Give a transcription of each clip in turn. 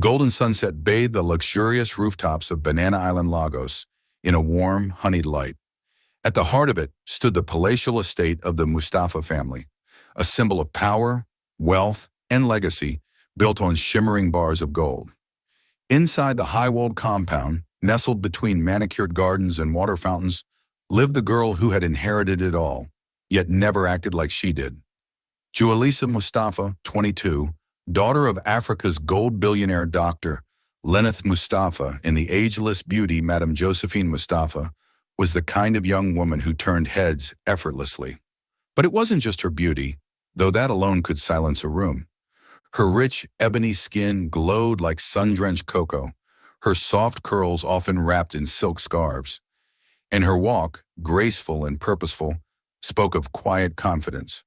golden sunset bathed the luxurious rooftops of Banana Island Lagos in a warm, honeyed light. At the heart of it stood the palatial estate of the Mustapha family, a symbol of power, wealth, and legacy built on shimmering bars of gold. Inside the high-walled compound, nestled between manicured gardens and water fountains, lived the girl who had inherited it all, yet never acted like she did. Jewellisa Mustapha, 22, daughter of Africa's gold billionaire Dr. Lenith Mustapha and the ageless beauty Madame Josephine Mustapha, was the kind of young woman who turned heads effortlessly. But it wasn't just her beauty, though that alone could silence a room. Her rich, ebony skin glowed like sun-drenched cocoa, her soft curls often wrapped in silk scarves, and her walk, graceful and purposeful, spoke of quiet confidence.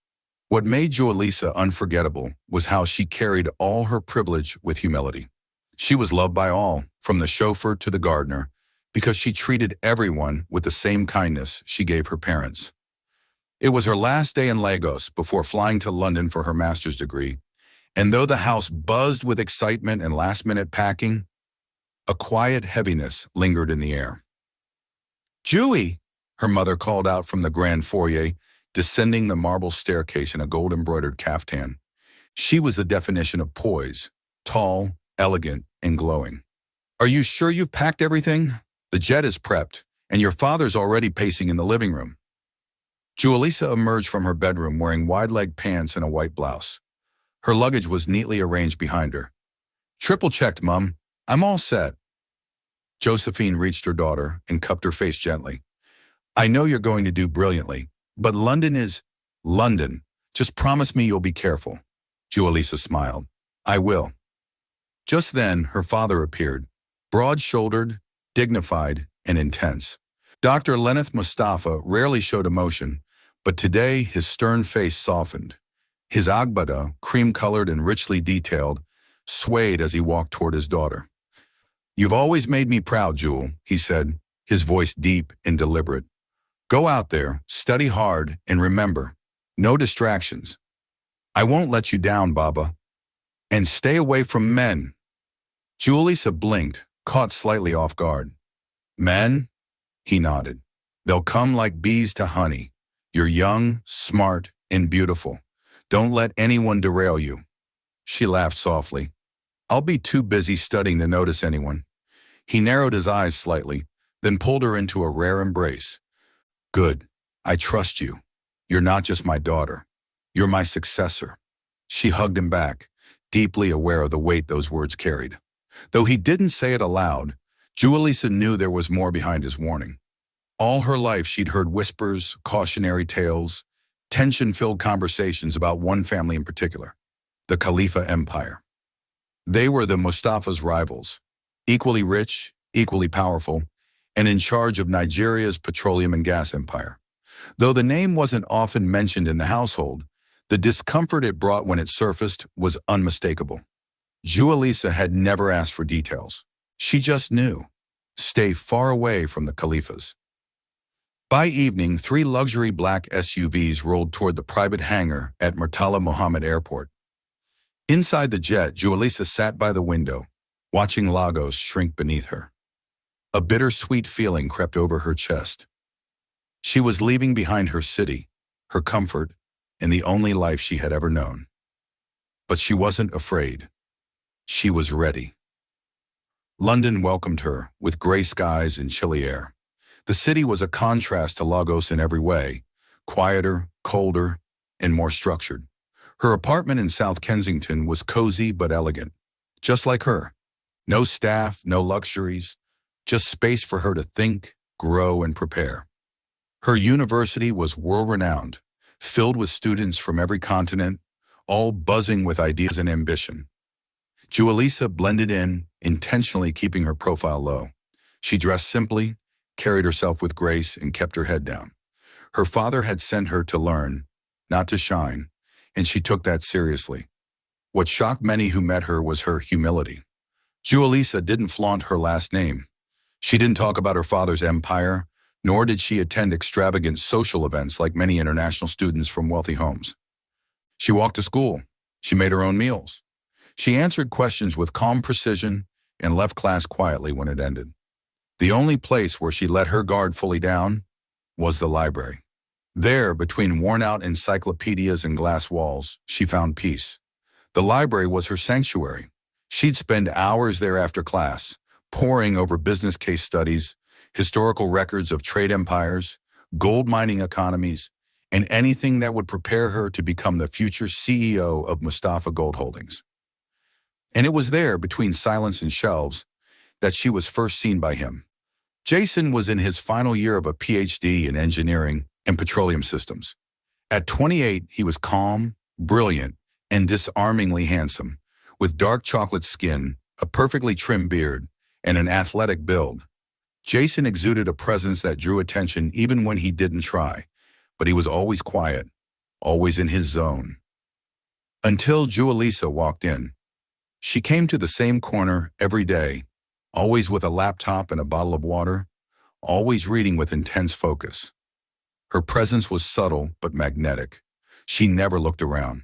What made Jewellisa unforgettable was how she carried all her privilege with humility. She was loved by all, from the chauffeur to the gardener, because she treated everyone with the same kindness she gave her parents. It was her last day in Lagos before flying to London for her master's degree, and though the house buzzed with excitement and last-minute packing, a quiet heaviness lingered in the air. "Jewy," her mother called out from the grand foyer, descending the marble staircase in a gold-embroidered caftan. She was the definition of poise, tall, elegant, and glowing. "Are you sure you've packed everything? The jet is prepped, and your father's already pacing in the living room." Jewellisa emerged from her bedroom wearing wide-leg pants and a white blouse. Her luggage was neatly arranged behind her. "Triple-checked, Mum. I'm all set." Josephine reached her daughter and cupped her face gently. "I know you're going to do brilliantly, but London is London. Just promise me you'll be careful." Jewellisa smiled. "I will." Just then, her father appeared, broad-shouldered, dignified, and intense. Dr. Lenith Mustapha rarely showed emotion, but today his stern face softened. His agbada, cream-colored and richly detailed, swayed as he walked toward his daughter. "You've always made me proud, Jewel," he said, his voice deep and deliberate. "Go out there, study hard, and remember, no distractions. I won't let you down, Baba. And stay away from men." Jewellisa blinked, caught slightly off guard. "Men?" He nodded. "They'll come like bees to honey. You're young, smart, and beautiful. Don't let anyone derail you." She laughed softly. "I'll be too busy studying to notice anyone." He narrowed his eyes slightly, then pulled her into a rare embrace. "Good. I trust you. You're not just my daughter. You're my successor." She hugged him back, deeply aware of the weight those words carried. Though he didn't say it aloud, Jewellisa knew there was more behind his warning. All her life she'd heard whispers, cautionary tales, tension-filled conversations about one family in particular, the Khalifa Empire. They were the Mustapha's rivals, equally rich, equally powerful, and in charge of Nigeria's petroleum and gas empire. Though the name wasn't often mentioned in the household, the discomfort it brought when it surfaced was unmistakable. Jewellisa had never asked for details. She just knew. Stay far away from the Khalifas. By evening, 3 luxury black SUVs rolled toward the private hangar at Murtala Mohammed Airport. Inside the jet, Jewellisa sat by the window, watching Lagos shrink beneath her. A bittersweet feeling crept over her chest. She was leaving behind her city, her comfort, and the only life she had ever known. But she wasn't afraid. She was ready. London welcomed her with gray skies and chilly air. The city was a contrast to Lagos in every way, quieter, colder, and more structured. Her apartment in South Kensington was cozy but elegant, just like her. No staff, no luxuries, just space for her to think, grow, and prepare. Her university was world-renowned, filled with students from every continent, all buzzing with ideas and ambition. Jewellisa blended in, intentionally keeping her profile low. She dressed simply, carried herself with grace, and kept her head down. Her father had sent her to learn, not to shine, and she took that seriously. What shocked many who met her was her humility. Jewellisa didn't flaunt her last name. She didn't talk about her father's empire, nor did she attend extravagant social events like many international students from wealthy homes. She walked to school. She made her own meals. She answered questions with calm precision and left class quietly when it ended. The only place where she let her guard fully down was the library. There, between worn-out encyclopedias and glass walls, she found peace. The library was her sanctuary. She'd spend hours there after class, poring over business case studies, historical records of trade empires, gold mining economies, and anything that would prepare her to become the future CEO of Mustapha Gold Holdings. And it was there, between silence and shelves, that she was first seen by him. Jason was in his final year of a PhD in engineering and petroleum systems. At 28, he was calm, brilliant, and disarmingly handsome, with dark chocolate skin, a perfectly trimmed beard, and an athletic build. Jason exuded a presence that drew attention even when he didn't try, but he was always quiet, always in his zone. Until Jewellisa walked in. She came to the same corner every day, always with a laptop and a bottle of water, always reading with intense focus. Her presence was subtle but magnetic. She never looked around,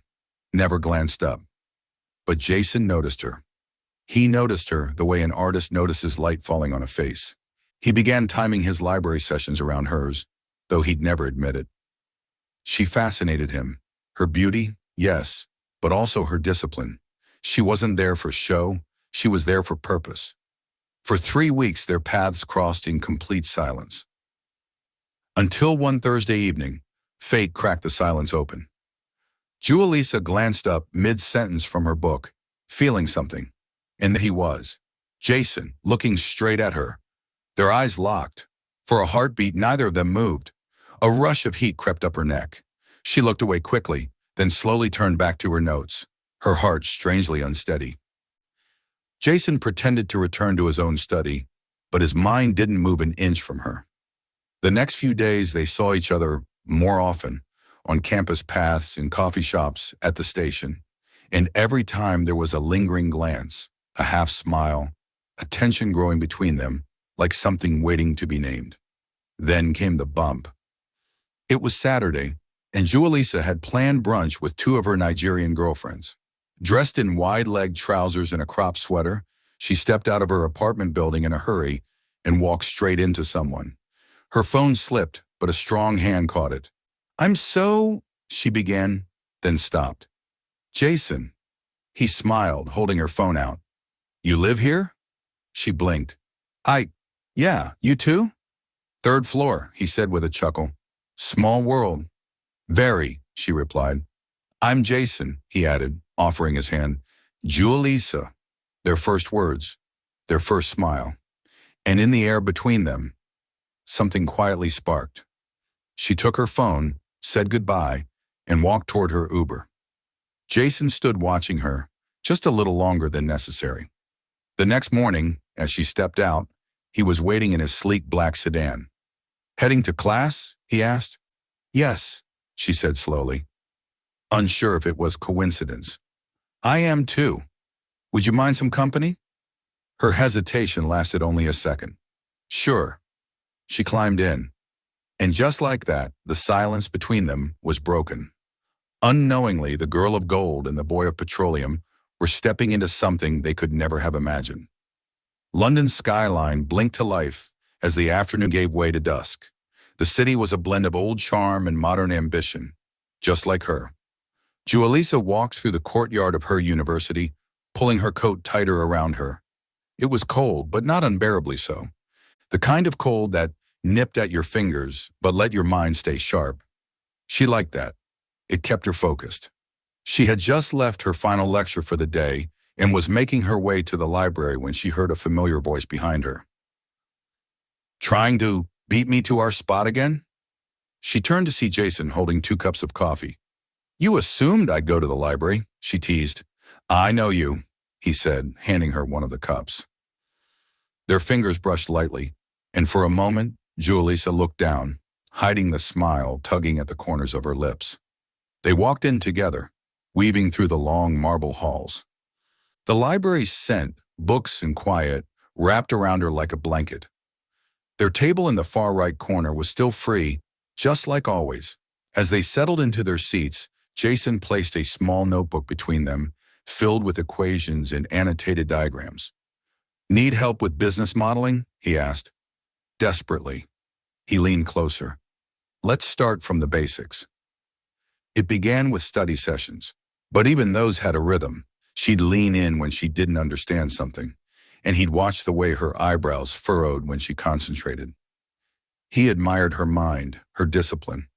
never glanced up. But Jason noticed her. He noticed her the way an artist notices light falling on a face. He began timing his library sessions around hers, though he'd never admit it. She fascinated him. Her beauty, yes, but also her discipline. She wasn't there for show, she was there for purpose. For 3 weeks, their paths crossed in complete silence. Until one Thursday evening, fate cracked the silence open. Jewellisa glanced up mid-sentence from her book, feeling something. And there he was, Jason, looking straight at her. Their eyes locked. For a heartbeat, neither of them moved. A rush of heat crept up her neck. She looked away quickly, then slowly turned back to her notes, her heart strangely unsteady. Jason pretended to return to his own study, but his mind didn't move an inch from her. The next few days, they saw each other more often, on campus paths, in coffee shops, at the station, and every time there was a lingering glance, a half smile, a tension growing between them, like something waiting to be named. Then came the bump. It was Saturday, and Jewellisa had planned brunch with 2 of her Nigerian girlfriends. Dressed in wide-legged trousers and a crop sweater, she stepped out of her apartment building in a hurry and walked straight into someone. Her phone slipped, but a strong hand caught it. She began, then stopped. Jason. He smiled, holding her phone out. You live here? She blinked. Yeah, you too? 3rd floor, he said with a chuckle. Small world. Very, she replied. I'm Jason, he added, offering his hand. Jewellisa. Their first words, their first smile. And in the air between them, something quietly sparked. She took her phone, said goodbye, and walked toward her Uber. Jason stood watching her, just a little longer than necessary. The next morning, as she stepped out, he was waiting in his sleek black sedan. Heading to class? He asked. Yes, she said slowly, unsure if it was coincidence. I am too. Would you mind some company? Her hesitation lasted only a second. Sure. She climbed in. And just like that, the silence between them was broken. Unknowingly, the girl of gold and the boy of petroleum were stepping into something they could never have imagined. London's skyline blinked to life as the afternoon gave way to dusk. The city was a blend of old charm and modern ambition, just like her. Jewellisa walked through the courtyard of her university, pulling her coat tighter around her. It was cold, but not unbearably so. The kind of cold that nipped at your fingers, but let your mind stay sharp. She liked that. It kept her focused. She had just left her final lecture for the day and was making her way to the library when she heard a familiar voice behind her. Trying to beat me to our spot again? She turned to see Jason holding 2 cups of coffee. You assumed I'd go to the library, she teased. I know you, he said, handing her one of the cups. Their fingers brushed lightly, and for a moment, Jewellisa looked down, hiding the smile tugging at the corners of her lips. They walked in together, weaving through the long marble halls. The library's scent, books and quiet, wrapped around her like a blanket. Their table in the far right corner was still free, just like always. As they settled into their seats, Jason placed a small notebook between them, filled with equations and annotated diagrams. "Need help with business modeling?" he asked. Desperately. He leaned closer. "Let's start from the basics." It began with study sessions, but even those had a rhythm. She'd lean in when she didn't understand something, and he'd watch the way her eyebrows furrowed when she concentrated. He admired her mind, her discipline.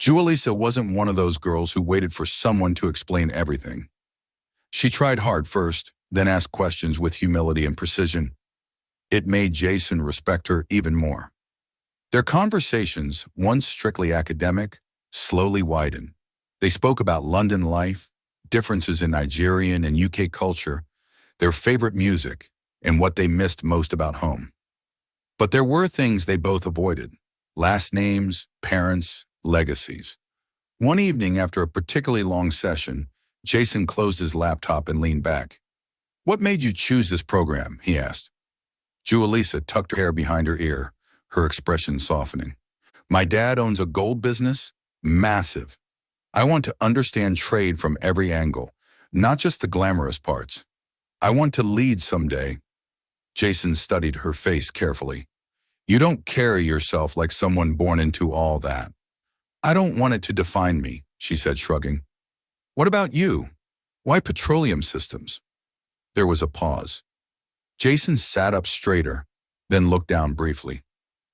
Jewellisa wasn't one of those girls who waited for someone to explain everything. She tried hard first, then asked questions with humility and precision. It made Jason respect her even more. Their conversations, once strictly academic, slowly widened. They spoke about London life, differences in Nigerian and UK culture, their favorite music, and what they missed most about home. But there were things they both avoided: last names, parents, legacies. One evening after a particularly long session, Jason closed his laptop and leaned back. "What made you choose this program?" he asked. Jewellisa tucked her hair behind her ear, her expression softening. "My dad owns a gold business, massive. I want to understand trade from every angle, not just the glamorous parts. I want to lead someday." Jason studied her face carefully. "You don't carry yourself like someone born into all that." "I don't want it to define me," she said, shrugging. "What about you? Why petroleum systems?" There was a pause. Jason sat up straighter, then looked down briefly.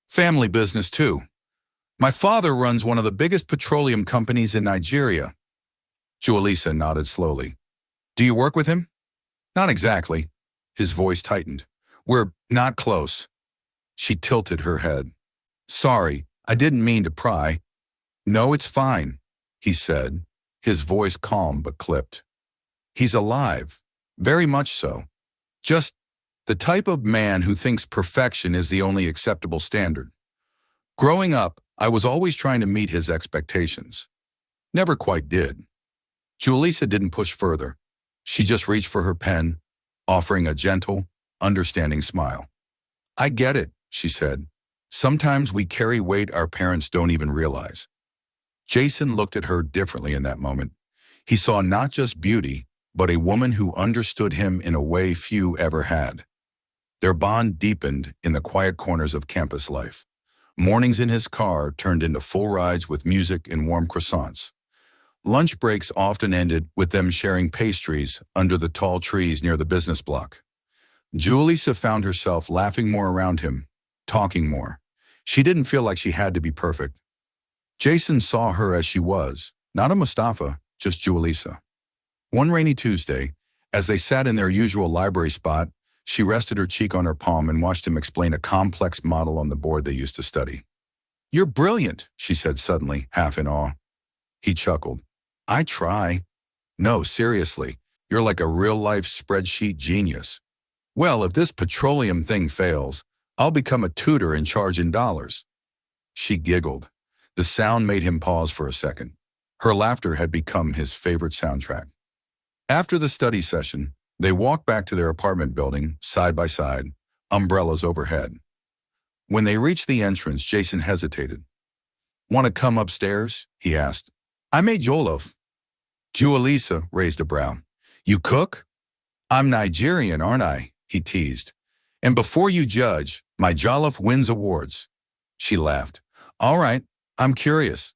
"Family business, too. My father runs one of the biggest petroleum companies in Nigeria." Jewellisa nodded slowly. "Do you work with him?" "Not exactly." His voice tightened. "We're not close." She tilted her head. "Sorry, I didn't mean to pry." "No, it's fine," he said, his voice calm but clipped. "He's alive, very much so. Just the type of man who thinks perfection is the only acceptable standard. Growing up, I was always trying to meet his expectations. Never quite did." Jewellisa didn't push further. She just reached for her pen, offering a gentle, understanding smile. "I get it," she said. "Sometimes we carry weight our parents don't even realize." Jason looked at her differently in that moment. He saw not just beauty, but a woman who understood him in a way few ever had. Their bond deepened in the quiet corners of campus life. Mornings in his car turned into full rides with music and warm croissants. Lunch breaks often ended with them sharing pastries under the tall trees near the business block. Jewellisa found herself laughing more around him, talking more. She didn't feel like she had to be perfect. Jason saw her as she was, not a Mustapha, just Jewellisa. One rainy Tuesday, as they sat in their usual library spot, she rested her cheek on her palm and watched him explain a complex model on the board they used to study. "You're brilliant," she said suddenly, half in awe. He chuckled. "I try." "No, seriously, you're like a real-life spreadsheet genius." "Well, if this petroleum thing fails, I'll become a tutor and charge in dollars." She giggled. The sound made him pause for a second. Her laughter had become his favorite soundtrack. After the study session, they walked back to their apartment building, side by side, umbrellas overhead. When they reached the entrance, Jason hesitated. "Want to come upstairs?" he asked. "I made jollof." Jewellisa raised a brow. "You cook?" "I'm Nigerian, aren't I?" he teased. "And before you judge, my jollof wins awards." She laughed. "All right, I'm curious."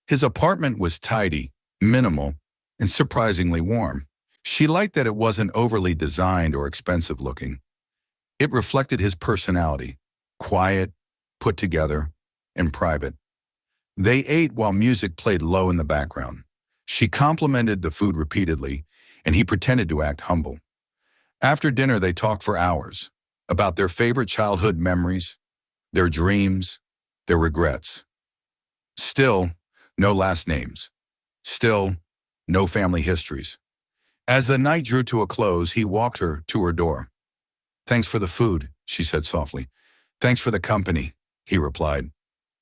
His apartment was tidy, minimal, and surprisingly warm. She liked that it wasn't overly designed or expensive looking. It reflected his personality, quiet, put together, and private. They ate while music played low in the background. She complimented the food repeatedly, and he pretended to act humble. After dinner, they talked for hours about their favorite childhood memories, their dreams, their regrets. Still, no last names. Still, no family histories. As the night drew to a close, he walked her to her door. "Thanks for the food," she said softly. "Thanks for the company," he replied.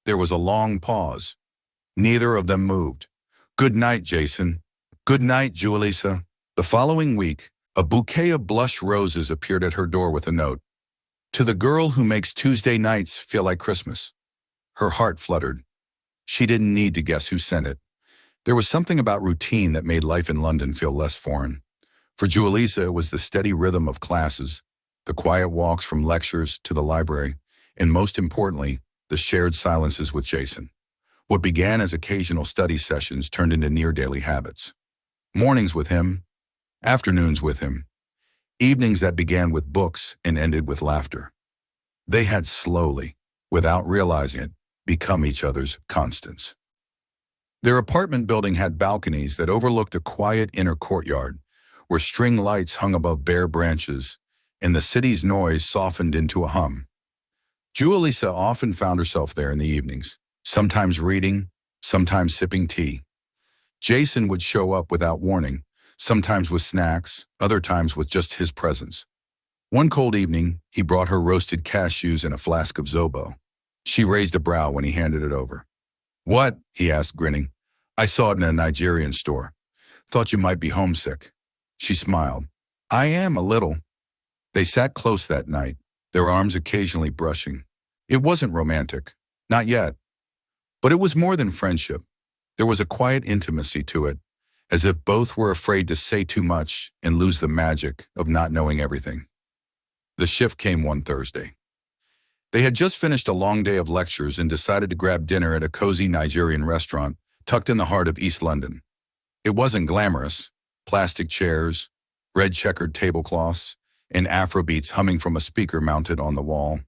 There was a long pause. Neither of them moved. "Good night, Jason." "Good night, Jewellisa." The following week, a bouquet of blush roses appeared at her door with a note. "To the girl who makes Tuesday nights feel like Christmas." Her heart fluttered. She didn't need to guess who sent it. There was something about routine that made life in London feel less foreign. For Jewellisa, it was the steady rhythm of classes, the quiet walks from lectures to the library, and most importantly, the shared silences with Jason. What began as occasional study sessions turned into near-daily habits. Mornings with him, afternoons with him, evenings that began with books and ended with laughter. They had slowly, without realizing it, become each other's constants. Their apartment building had balconies that overlooked a quiet inner courtyard, where string lights hung above bare branches, and the city's noise softened into a hum. Jewellisa often found herself there in the evenings, sometimes reading, sometimes sipping tea. Jason would show up without warning, sometimes with snacks, other times with just his presence. One cold evening, he brought her roasted cashews and a flask of Zobo. She raised a brow when he handed it over. "What?" he asked, grinning. "I saw it in a Nigerian store. Thought you might be homesick." She smiled. "I am a little." They sat close that night, their arms occasionally brushing. It wasn't romantic. Not yet. But it was more than friendship. There was a quiet intimacy to it, as if both were afraid to say too much and lose the magic of not knowing everything. The shift came one Thursday. They had just finished a long day of lectures and decided to grab dinner at a cozy Nigerian restaurant tucked in the heart of East London. It wasn't glamorous. Plastic chairs, red checkered tablecloths, and Afrobeats humming from a speaker mounted on the wall.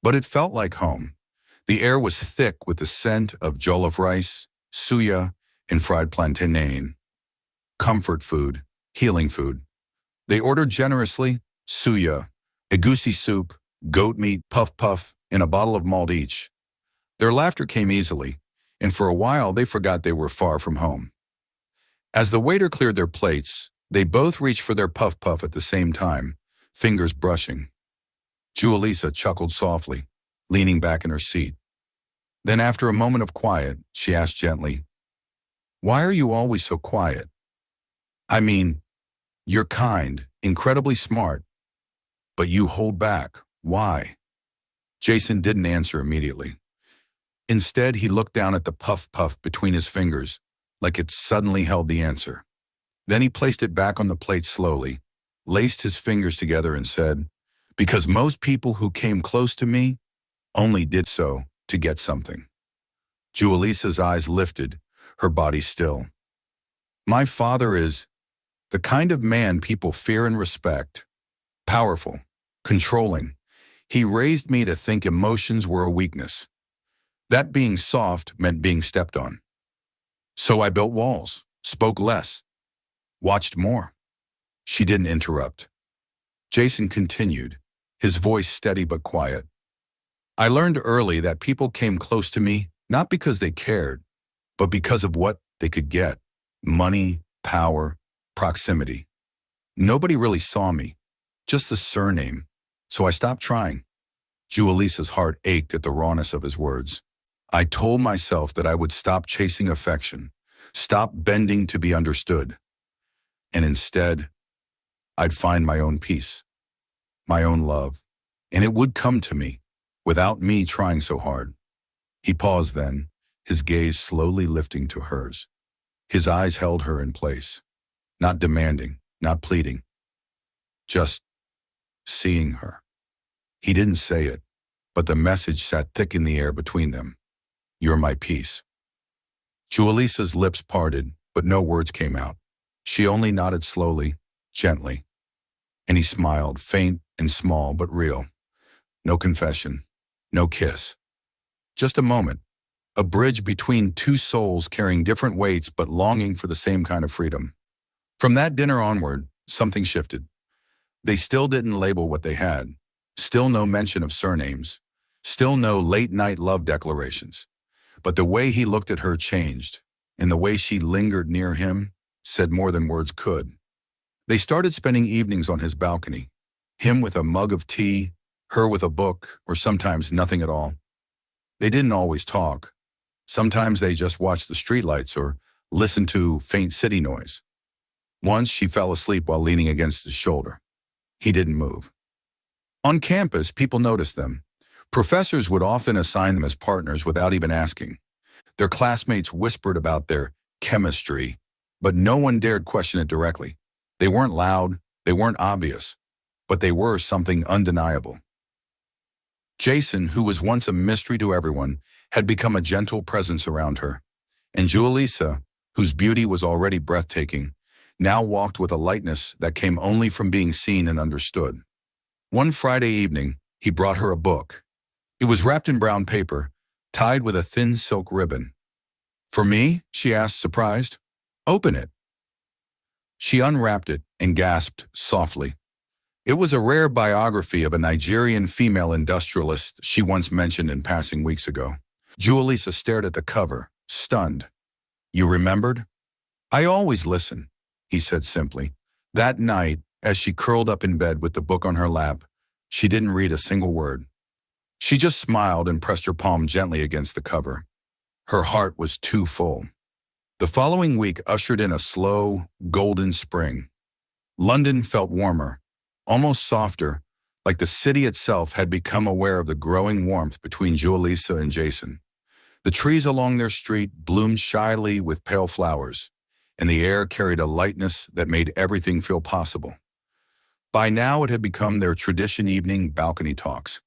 But it felt like home. The air was thick with the scent of jollof rice, suya, and fried plantain. Comfort food, healing food. They ordered generously, suya, egusi soup, goat meat, puff, and a bottle of malt each. Their laughter came easily, and for a while they forgot they were far from home. As the waiter cleared their plates, they both reached for their puff at the same time, fingers brushing. Jewellisa chuckled softly, leaning back in her seat. Then after a moment of quiet, she asked gently, "Why are you always so quiet? I mean, you're kind, incredibly smart, but you hold back. Why?" Jason didn't answer immediately. Instead, he looked down at the puff between his fingers, like it suddenly held the answer. Then he placed it back on the plate slowly, laced his fingers together and said, "Because most people who came close to me only did so to get something." Jewellisa's eyes lifted, her body still. "My father is the kind of man people fear and respect. Powerful, controlling. He raised me to think emotions were a weakness. That being soft meant being stepped on. So I built walls, spoke less, watched more." She didn't interrupt. Jason continued, his voice steady but quiet. "I learned early that people came close to me not because they cared, but because of what they could get. Money, power, proximity. Nobody really saw me, just the surname, so I stopped trying." Jewellisa's heart ached at the rawness of his words. "I told myself that I would stop chasing affection, stop bending to be understood, and instead, I'd find my own peace, my own love, and it would come to me, without me trying so hard." He paused then, his gaze slowly lifting to hers. His eyes held her in place, not demanding, not pleading, just seeing her. He didn't say it, but the message sat thick in the air between them. "You're my peace." Jewellisa's lips parted, but no words came out. She only nodded slowly, gently. And he smiled, faint and small but real. No confession, no kiss. Just a moment, a bridge between two souls carrying different weights but longing for the same kind of freedom. From that dinner onward, something shifted. They still didn't label what they had. Still no mention of surnames. Still no late-night love declarations. But the way he looked at her changed, and the way she lingered near him said more than words could. They started spending evenings on his balcony, him with a mug of tea, her with a book, or sometimes nothing at all. They didn't always talk. Sometimes they just watched the streetlights or listened to faint city noise. Once she fell asleep while leaning against his shoulder. He didn't move. On campus, people noticed them. Professors would often assign them as partners without even asking. Their classmates whispered about their chemistry, but no one dared question it directly. They weren't loud, they weren't obvious, but they were something undeniable. Jason, who was once a mystery to everyone, had become a gentle presence around her. And Jewellisa, whose beauty was already breathtaking, now walked with a lightness that came only from being seen and understood. One Friday evening, he brought her a book. It was wrapped in brown paper, tied with a thin silk ribbon. "For me?" she asked, surprised. "Open it." She unwrapped it and gasped softly. It was a rare biography of a Nigerian female industrialist she once mentioned in passing weeks ago. Jewellisa stared at the cover, stunned. "You remembered?" "I always listen," he said simply. That night, as she curled up in bed with the book on her lap, she didn't read a single word. She just smiled and pressed her palm gently against the cover. Her heart was too full. The following week ushered in a slow, golden spring. London felt warmer, almost softer, like the city itself had become aware of the growing warmth between Jewellisa and Jason. The trees along their street bloomed shyly with pale flowers, and the air carried a lightness that made everything feel possible. By now it had become their tradition evening balcony talks.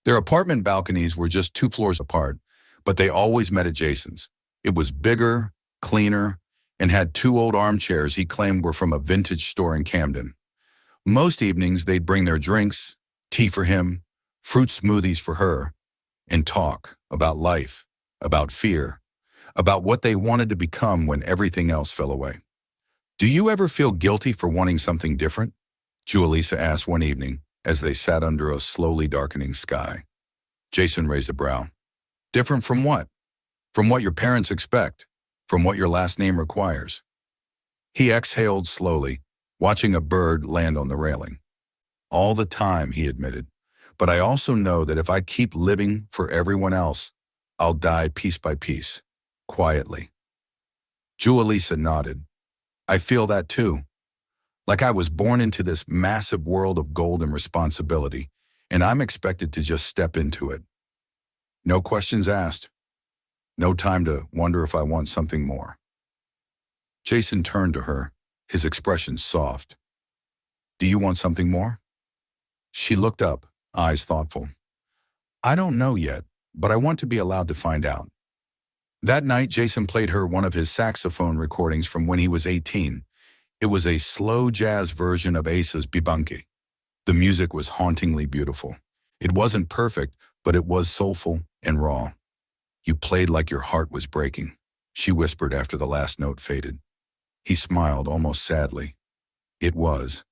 Their apartment balconies were just 2 floors apart, but they always met at Jason's. It was bigger, cleaner, and had 2 old armchairs he claimed were from a vintage store in Camden. Most evenings they'd bring their drinks, tea for him, fruit smoothies for her, and talk about life, about fear, about what they wanted to become when everything else fell away. "Do you ever feel guilty for wanting something different?" Jewellisa asked one evening as they sat under a slowly darkening sky. Jason raised a brow. "Different from what?" "From what your parents expect, from what your last name requires." He exhaled slowly, watching a bird land on the railing. "All the time," he admitted, "but I also know that if I keep living for everyone else, I'll die piece by piece, quietly." Jewellisa nodded. "I feel that too. Like I was born into this massive world of gold and responsibility, and I'm expected to just step into it. No questions asked. No time to wonder if I want something more." Jason turned to her, his expression soft. "Do you want something more?" She looked up, eyes thoughtful. "I don't know yet, but I want to be allowed to find out." That night, Jason played her one of his saxophone recordings from when he was 18. It was a slow jazz version of Asa's Bibunki. The music was hauntingly beautiful. It wasn't perfect, but it was soulful and raw. "You played like your heart was breaking," she whispered after the last note faded. He smiled almost sadly. It was.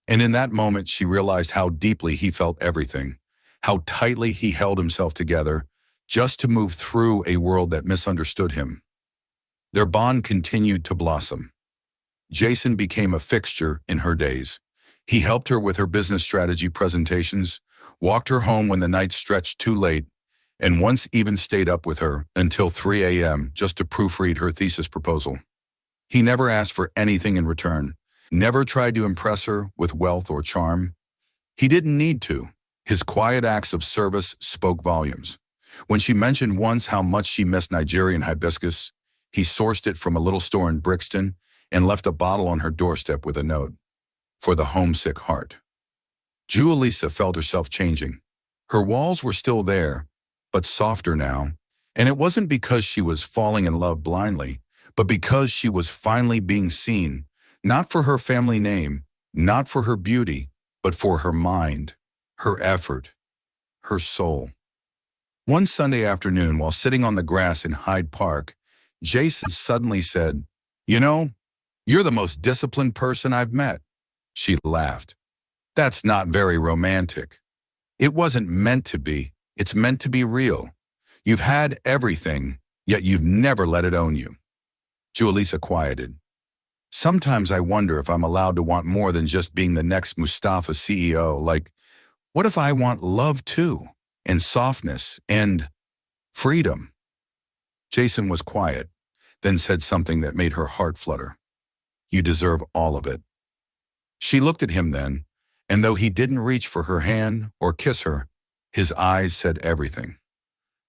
And in that moment, she realized how deeply he felt everything, how tightly he held himself together just to move through a world that misunderstood him. Their bond continued to blossom. Jason became a fixture in her days. He helped her with her business strategy presentations, walked her home when the night stretched too late, and once even stayed up with her until 3 a.m. just to proofread her thesis proposal. He never asked for anything in return, never tried to impress her with wealth or charm. He didn't need to. His quiet acts of service spoke volumes. When she mentioned once how much she missed Nigerian hibiscus, he sourced it from a little store in Brixton and left a bottle on her doorstep with a note, "For the homesick heart." Jewellisa felt herself changing. Her walls were still there, but softer now, and it wasn't because she was falling in love blindly, but because she was finally being seen, not for her family name, not for her beauty, but for her mind, her effort, her soul. One Sunday afternoon, while sitting on the grass in Hyde Park, Jason suddenly said, "You know, you're the most disciplined person I've met." She laughed. "That's not very romantic." "It wasn't meant to be. It's meant to be real. You've had everything, yet you've never let it own you." Jewellisa quieted. "Sometimes I wonder if I'm allowed to want more than just being the next Mustapha CEO. Like, what if I want love too, and softness, and freedom?" Jason was quiet, then said something that made her heart flutter. "You deserve all of it." She looked at him then, and though he didn't reach for her hand or kiss her, his eyes said everything.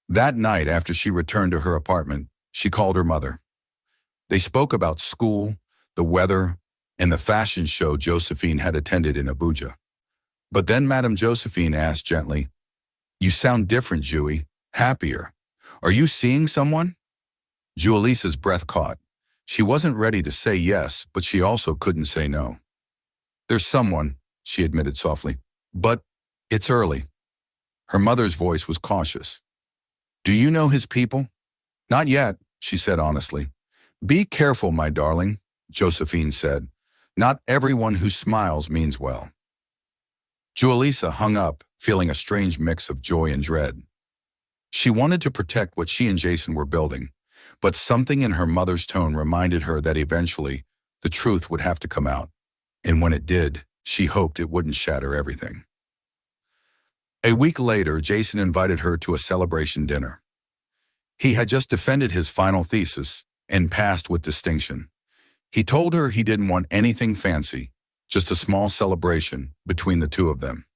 That night, after she returned to her apartment, she called her mother. They spoke about school, the weather, and the fashion show Josephine had attended in Abuja. But then Madame Josephine asked gently, "You sound different, Jewy, happier. Are you seeing someone?" Jewelisa's breath caught. She wasn't ready to say yes, but she also couldn't say no. "There's someone," she admitted softly, "but it's early." Her mother's voice was cautious. "Do you know his people?" "Not yet," she said honestly. "Be careful, my darling," Josephine said. "Not everyone who smiles means well." Jewellisa hung up, feeling a strange mix of joy and dread. She wanted to protect what she and Jason were building, but something in her mother's tone reminded her that eventually the truth would have to come out. And when it did, she hoped it wouldn't shatter everything. A week later, Jason invited her to a celebration dinner. He had just defended his final thesis and passed with distinction. He told her he didn't want anything fancy, just a small celebration between the two of them.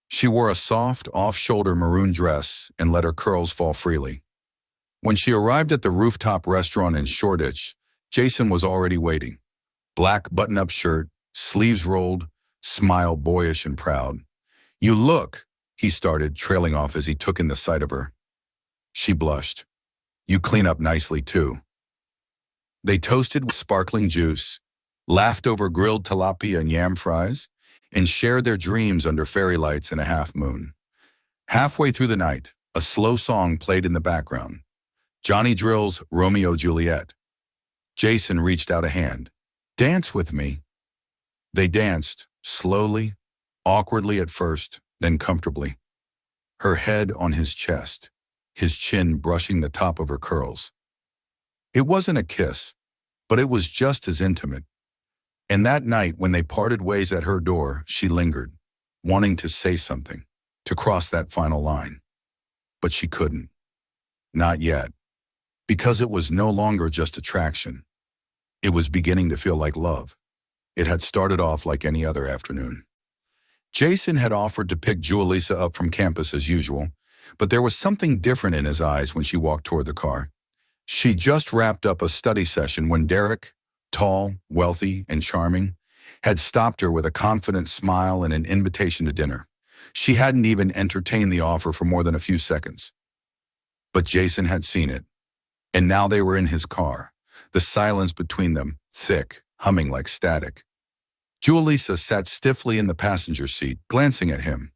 She wore a soft, off-shoulder maroon dress and let her curls fall freely. When she arrived at the rooftop restaurant in Shoreditch, Jason was already waiting. Black button-up shirt, sleeves rolled, smile boyish and proud. "You look," he started, trailing off as he took in the sight of her. She blushed. "You clean up nicely, too." They toasted with sparkling juice, laughed over grilled tilapia and yam fries, and shared their dreams under fairy lights and a half moon. Halfway through the night, a slow song played in the background. Johnny Drill's Romeo Juliet. Jason reached out a hand. "Dance with me." They danced, slowly, awkwardly at first, then comfortably. Her head on his chest, his chin brushing the top of her curls. It wasn't a kiss, but it was just as intimate. And that night, when they parted ways at her door, she lingered, wanting to say something, to cross that final line. But she couldn't. Not yet. Because it was no longer just attraction. It was beginning to feel like love. It had started off like any other afternoon. Jason had offered to pick Jewellisa up from campus as usual, but there was something different in his eyes when she walked toward the car. She just wrapped up a study session when Derek, tall, wealthy, and charming, had stopped her with a confident smile and an invitation to dinner. She hadn't even entertained the offer for more than a few seconds. But Jason had seen it, and now they were in his car, the silence between them thick, humming like static. Jewellisa sat stiffly in the passenger seat, glancing at him.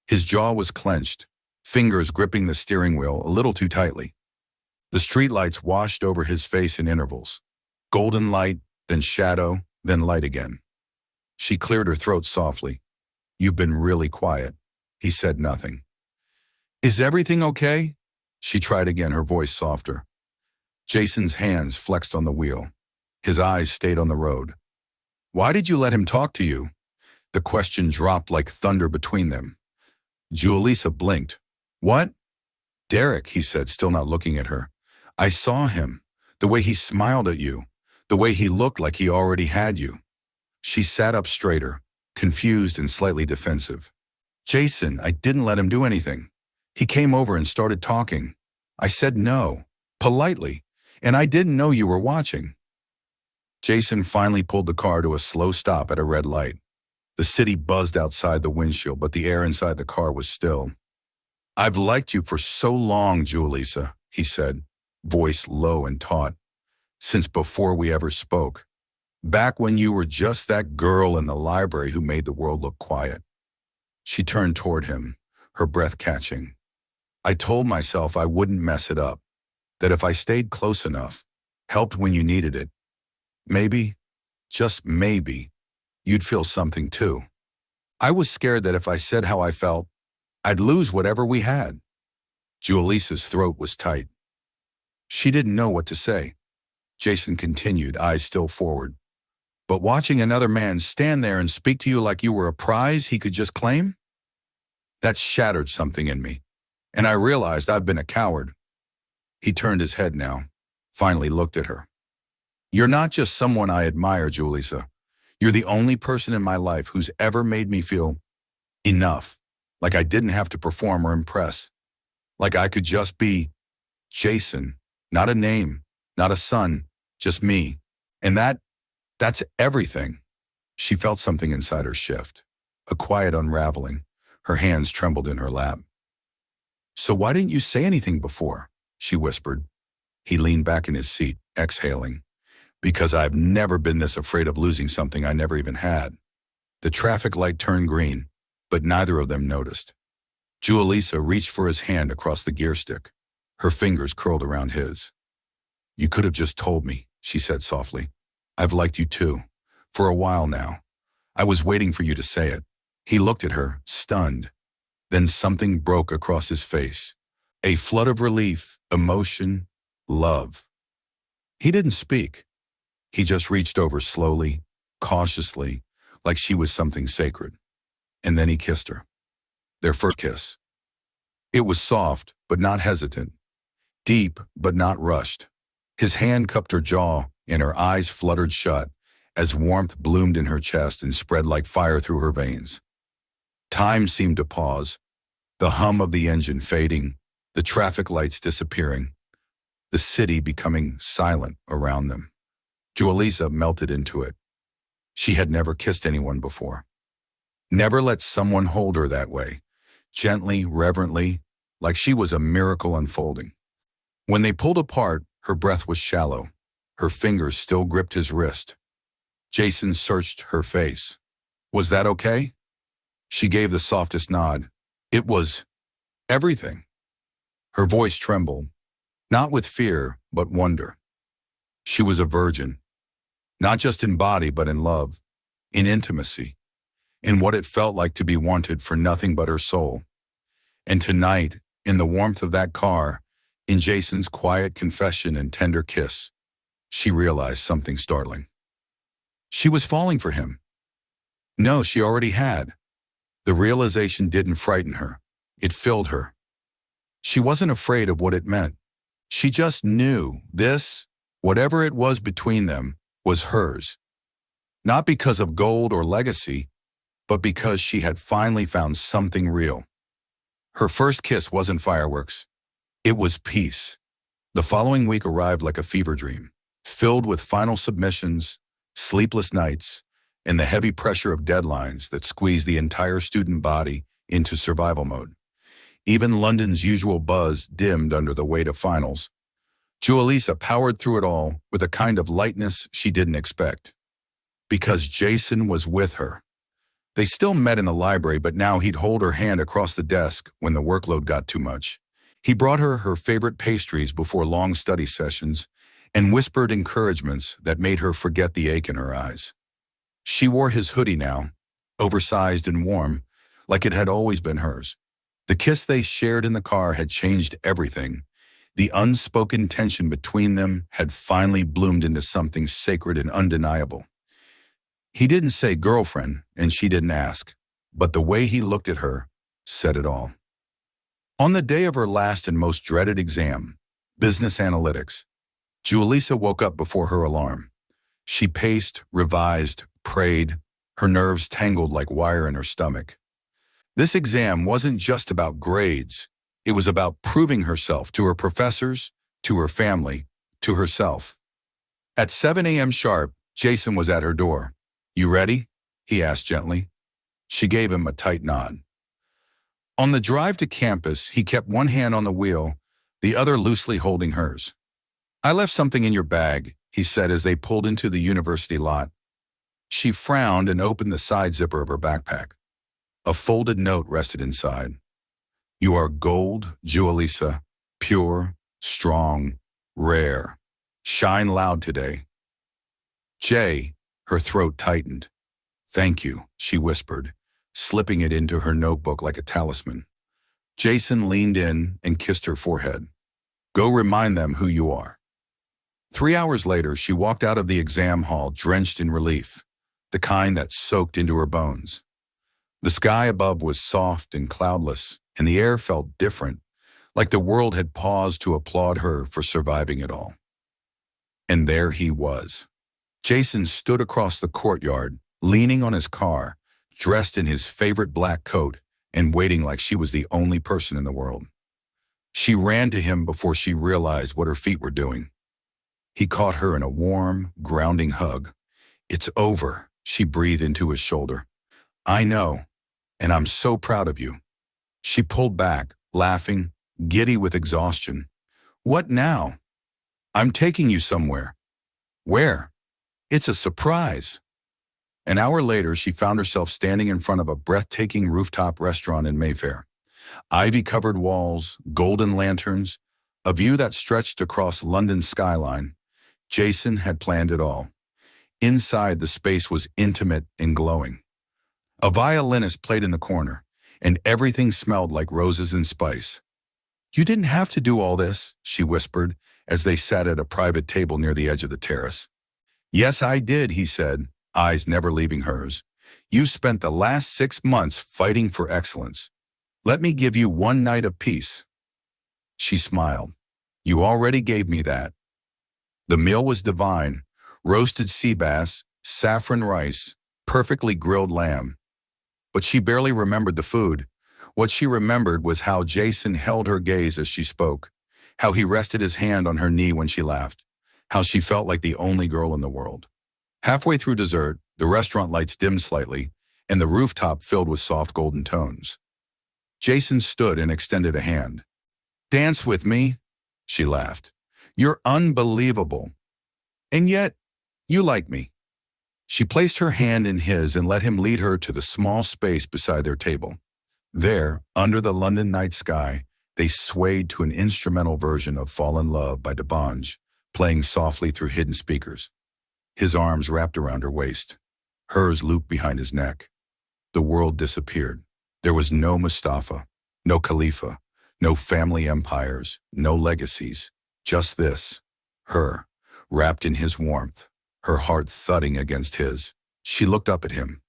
His jaw was clenched, fingers gripping the steering wheel a little too tightly. The streetlights washed over his face in intervals. Golden light, then shadow, then light again. She cleared her throat softly. "You've been really quiet." He said nothing. "Is everything okay?" She tried again, her voice softer. Jason's hands flexed on the wheel. His eyes stayed on the road. "Why did you let him talk to you?" The question dropped like thunder between them. Jewellisa blinked. "What?" "Derek," he said, still not looking at her. "I saw him. The way he smiled at you. The way he looked like he already had you." She sat up straighter, confused and slightly defensive. "Jason, I didn't let him do anything. He came over and started talking. I said no, politely, and I didn't know you were watching." Jason finally pulled the car to a slow stop at a red light. The city buzzed outside the windshield, but the air inside the car was still. "I've liked you for so long, Jewellisa," he said, voice low and taut, "since before we ever spoke. Back when you were just that girl in the library who made the world look quiet." She turned toward him, her breath catching. "I told myself I wouldn't mess it up, that if I stayed close enough, helped when you needed it, maybe, just maybe, you'd feel something too. I was scared that if I said how I felt, I'd lose whatever we had." Jewellisa's throat was tight. She didn't know what to say. Jason continued, eyes still forward. "But watching another man stand there and speak to you like you were a prize he could just claim? That shattered something in me, and I realized I've been a coward." He turned his head now, finally looked at her. "You're not just someone I admire, Jewellisa. You're the only person in my life who's ever made me feel enough, like I didn't have to perform or impress, like I could just be Jason, not a name, not a son, just me. And that That's everything. She felt something inside her shift, a quiet unraveling. Her hands trembled in her lap. So why didn't you say anything before? She whispered. He leaned back in his seat, exhaling. Because I've never been this afraid of losing something I never even had. The traffic light turned green, but neither of them noticed. Jewellisa reached for his hand across the gear stick. Her fingers curled around his. You could have just told me, she said softly. I've liked you too. For a while now. I was waiting for you to say it. He looked at her, stunned. Then something broke across his face. A flood of relief, emotion, love. He didn't speak. He just reached over slowly, cautiously, like she was something sacred. And then he kissed her. Their first kiss. It was soft, but not hesitant. Deep, but not rushed. His hand cupped her jaw, and her eyes fluttered shut, as warmth bloomed in her chest and spread like fire through her veins. Time seemed to pause, the hum of the engine fading, the traffic lights disappearing, the city becoming silent around them. Jewellisa melted into it. She had never kissed anyone before. Never let someone hold her that way, gently, reverently, like she was a miracle unfolding. When they pulled apart, her breath was shallow. Her fingers still gripped his wrist. Jason searched her face. Was that okay? She gave the softest nod. It was everything. Her voice trembled, not with fear, but wonder. She was a virgin, not just in body, but in love, in intimacy, in what it felt like to be wanted for nothing but her soul. And tonight, in the warmth of that car, in Jason's quiet confession and tender kiss, she realized something startling. She was falling for him. No, she already had. The realization didn't frighten her. It filled her. She wasn't afraid of what it meant. She just knew this, whatever it was between them, was hers. Not because of gold or legacy, but because she had finally found something real. Her first kiss wasn't fireworks. It was peace. The following week arrived like a fever dream, filled with final submissions, sleepless nights, and the heavy pressure of deadlines that squeezed the entire student body into survival mode. Even London's usual buzz dimmed under the weight of finals. Jewellisa powered through it all with a kind of lightness she didn't expect. Because Jason was with her. They still met in the library, but now he'd hold her hand across the desk when the workload got too much. He brought her her favorite pastries before long study sessions and whispered encouragements that made her forget the ache in her eyes. She wore his hoodie now, oversized and warm, like it had always been hers. The kiss they shared in the car had changed everything. The unspoken tension between them had finally bloomed into something sacred and undeniable. He didn't say girlfriend, and she didn't ask, but the way he looked at her said it all. On the day of her last and most dreaded exam, business analytics, Jewellisa woke up before her alarm. She paced, revised, prayed, her nerves tangled like wire in her stomach. This exam wasn't just about grades. It was about proving herself to her professors, to her family, to herself. At 7 a.m. sharp, Jason was at her door. You ready? He asked gently. She gave him a tight nod. On the drive to campus, he kept one hand on the wheel, the other loosely holding hers. I left something in your bag, he said as they pulled into the university lot. She frowned and opened the side zipper of her backpack. A folded note rested inside. You are gold, Jewellisa, pure, strong, rare. Shine loud today. Jay, her throat tightened. Thank you, she whispered, slipping it into her notebook like a talisman. Jason leaned in and kissed her forehead. Go remind them who you are. 3 hours later, she walked out of the exam hall drenched in relief, the kind that soaked into her bones. The sky above was soft and cloudless, and the air felt different, like the world had paused to applaud her for surviving it all. And there he was. Jason stood across the courtyard, leaning on his car, dressed in his favorite black coat, and waiting like she was the only person in the world. She ran to him before she realized what her feet were doing. He caught her in a warm, grounding hug, It's over, she breathed into his shoulder. I know, and I'm so proud of you. She pulled back, laughing, giddy with exhaustion. What now? I'm taking you somewhere. Where? It's a surprise. An hour later, she found herself standing in front of a breathtaking rooftop restaurant in Mayfair. Ivy-covered walls, golden lanterns, a view that stretched across London's skyline. Jason had planned it all. Inside, the space was intimate and glowing. A violinist played in the corner, and everything smelled like roses and spice. You didn't have to do all this, she whispered, as they sat at a private table near the edge of the terrace. Yes, I did, he said, eyes never leaving hers. You spent the last 6 months fighting for excellence. Let me give you one night of peace. She smiled. You already gave me that. The meal was divine. Roasted sea bass, saffron rice, perfectly grilled lamb. But she barely remembered the food. What she remembered was how Jason held her gaze as she spoke, how he rested his hand on her knee when she laughed, how she felt like the only girl in the world. Halfway through dessert, the restaurant lights dimmed slightly, and the rooftop filled with soft golden tones. Jason stood and extended a hand. Dance with me, she laughed. You're unbelievable. And yet, you like me. She placed her hand in his and let him lead her to the small space beside their table. There, under the London night sky, they swayed to an instrumental version of Fall in Love by DeBonge, playing softly through hidden speakers. His arms wrapped around her waist, hers looped behind his neck. The world disappeared. There was no Mustapha, no Khalifa, no family empires, no legacies. Just this, her, wrapped in his warmth, her heart thudding against his. She looked up at him.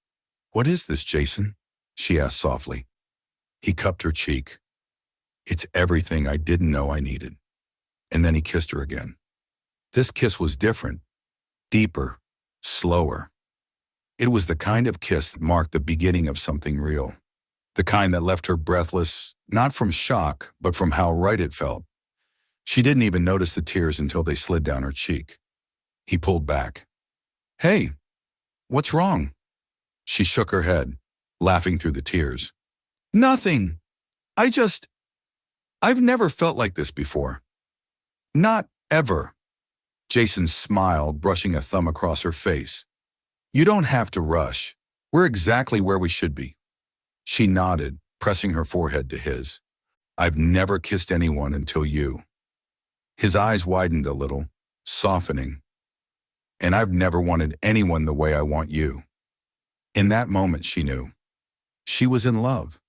What is this, Jason? She asked softly. He cupped her cheek. It's everything I didn't know I needed. And then he kissed her again. This kiss was different, deeper, slower. It was the kind of kiss that marked the beginning of something real. The kind that left her breathless, not from shock, but from how right it felt. She didn't even notice the tears until they slid down her cheek. He pulled back. Hey, what's wrong? She shook her head, laughing through the tears. Nothing. I've never felt like this before. Not ever. Jason smiled, brushing a thumb across her face. You don't have to rush. We're exactly where we should be. She nodded, pressing her forehead to his. I've never kissed anyone until you. His eyes widened a little, softening. And I've never wanted anyone the way I want you. In that moment, she knew. She was in love.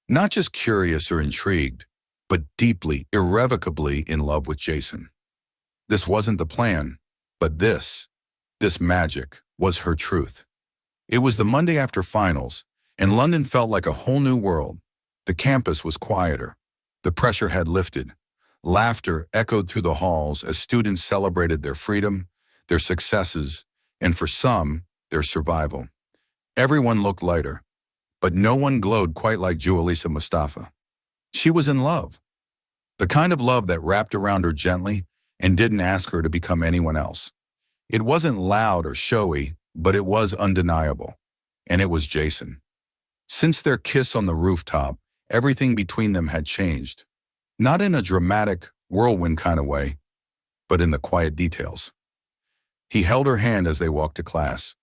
Not just curious or intrigued, but deeply, irrevocably in love with Jason. This wasn't the plan, but this magic, was her truth. It was the Monday after finals, and London felt like a whole new world. The campus was quieter. The pressure had lifted. Laughter echoed through the halls as students celebrated their freedom, their successes, and for some, their survival. Everyone looked lighter, but no one glowed quite like Jewellisa Mustapha. She was in love. The kind of love that wrapped around her gently and didn't ask her to become anyone else. It wasn't loud or showy, but it was undeniable. And it was Jason. Since their kiss on the rooftop, everything between them had changed. Not in a dramatic, whirlwind kind of way, but in the quiet details. He held her hand as they walked to class.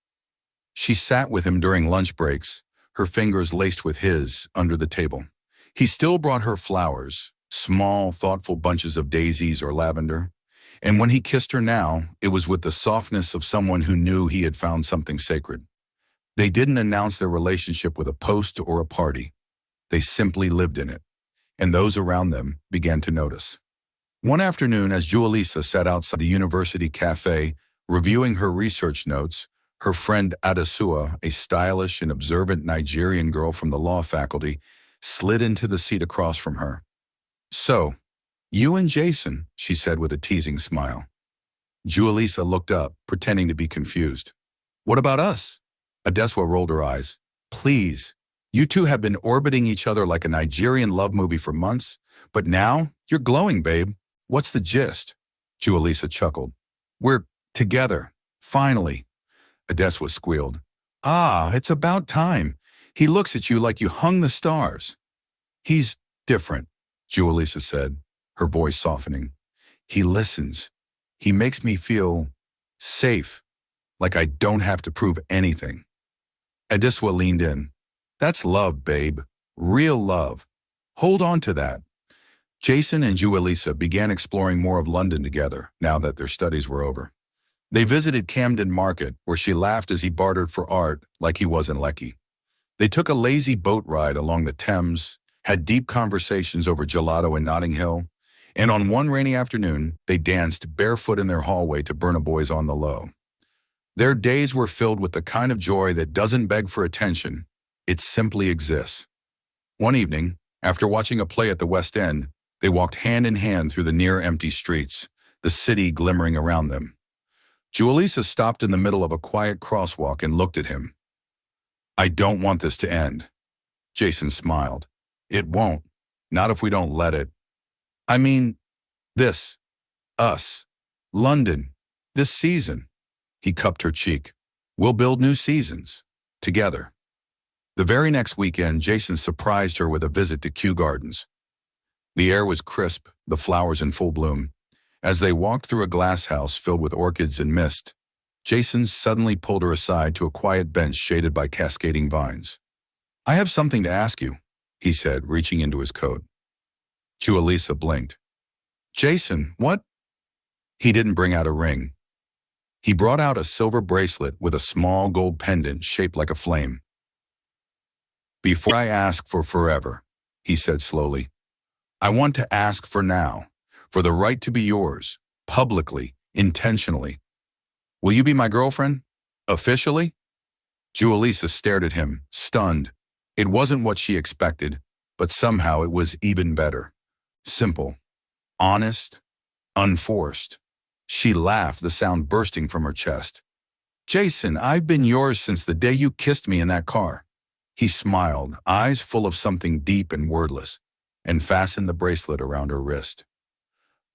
She sat with him during lunch breaks, her fingers laced with his under the table. He still brought her flowers, small, thoughtful bunches of daisies or lavender. And when he kissed her now, it was with the softness of someone who knew he had found something sacred. They didn't announce their relationship with a post or a party. They simply lived in it, and those around them began to notice. One afternoon, as Jewellisa sat outside the university cafe, reviewing her research notes, her friend Adesua, a stylish and observant Nigerian girl from the law faculty, slid into the seat across from her. So, you and Jason, she said with a teasing smile. Jewellisa looked up, pretending to be confused. What about us? Adesua rolled her eyes. Please, you two have been orbiting each other like a Nigerian love movie for months, but now you're glowing, babe. What's the gist? Jewellisa chuckled. We're together, finally. Adeswa squealed. Ah, it's about time. He looks at you like you hung the stars. He's different, Jewellisa said, her voice softening. He listens. He makes me feel safe, like I don't have to prove anything. Adeswa leaned in. That's love, babe. Real love. Hold on to that. Jason and Jewellisa began exploring more of London together, now that their studies were over. They visited Camden Market, where she laughed as he bartered for art like he wasn't Lecky. They took a lazy boat ride along the Thames, had deep conversations over gelato in Notting Hill, and on one rainy afternoon, they danced barefoot in their hallway to Burna Boy's On the Low. Their days were filled with the kind of joy that doesn't beg for attention, it simply exists. One evening, after watching a play at the West End, they walked hand in hand through the near-empty streets, the city glimmering around them. Jewellisa stopped in the middle of a quiet crosswalk and looked at him. I don't want this to end. Jason smiled. It won't. Not if we don't let it. I mean, this. Us. London. This season. He cupped her cheek. We'll build new seasons. Together. The very next weekend, Jason surprised her with a visit to Kew Gardens. The air was crisp, the flowers in full bloom. As they walked through a glass house filled with orchids and mist, Jason suddenly pulled her aside to a quiet bench shaded by cascading vines. I have something to ask you, he said, reaching into his coat. Jewellisa blinked. Jason, what? He didn't bring out a ring. He brought out a silver bracelet with a small gold pendant shaped like a flame. Before I ask for forever, he said slowly, I want to ask for now, for the right to be yours, publicly, intentionally. Will you be my girlfriend? Officially? Jewellisa stared at him, stunned. It wasn't what she expected, but somehow it was even better. Simple. Honest. Unforced. She laughed, the sound bursting from her chest. Jason, I've been yours since the day you kissed me in that car. He smiled, eyes full of something deep and wordless, and fastened the bracelet around her wrist.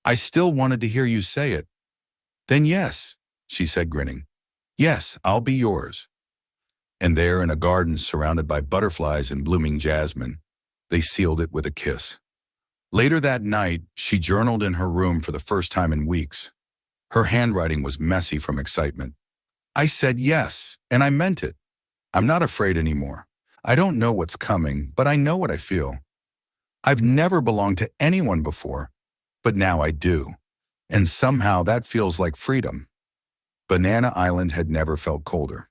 I still wanted to hear you say it. Then yes, she said, grinning. Yes, I'll be yours. And there, in a garden surrounded by butterflies and blooming jasmine, they sealed it with a kiss. Later that night, she journaled in her room for the first time in weeks. Her handwriting was messy from excitement. I said yes, and I meant it. I'm not afraid anymore. I don't know what's coming, but I know what I feel. I've never belonged to anyone before, but now I do. And somehow that feels like freedom. Banana Island had never felt colder.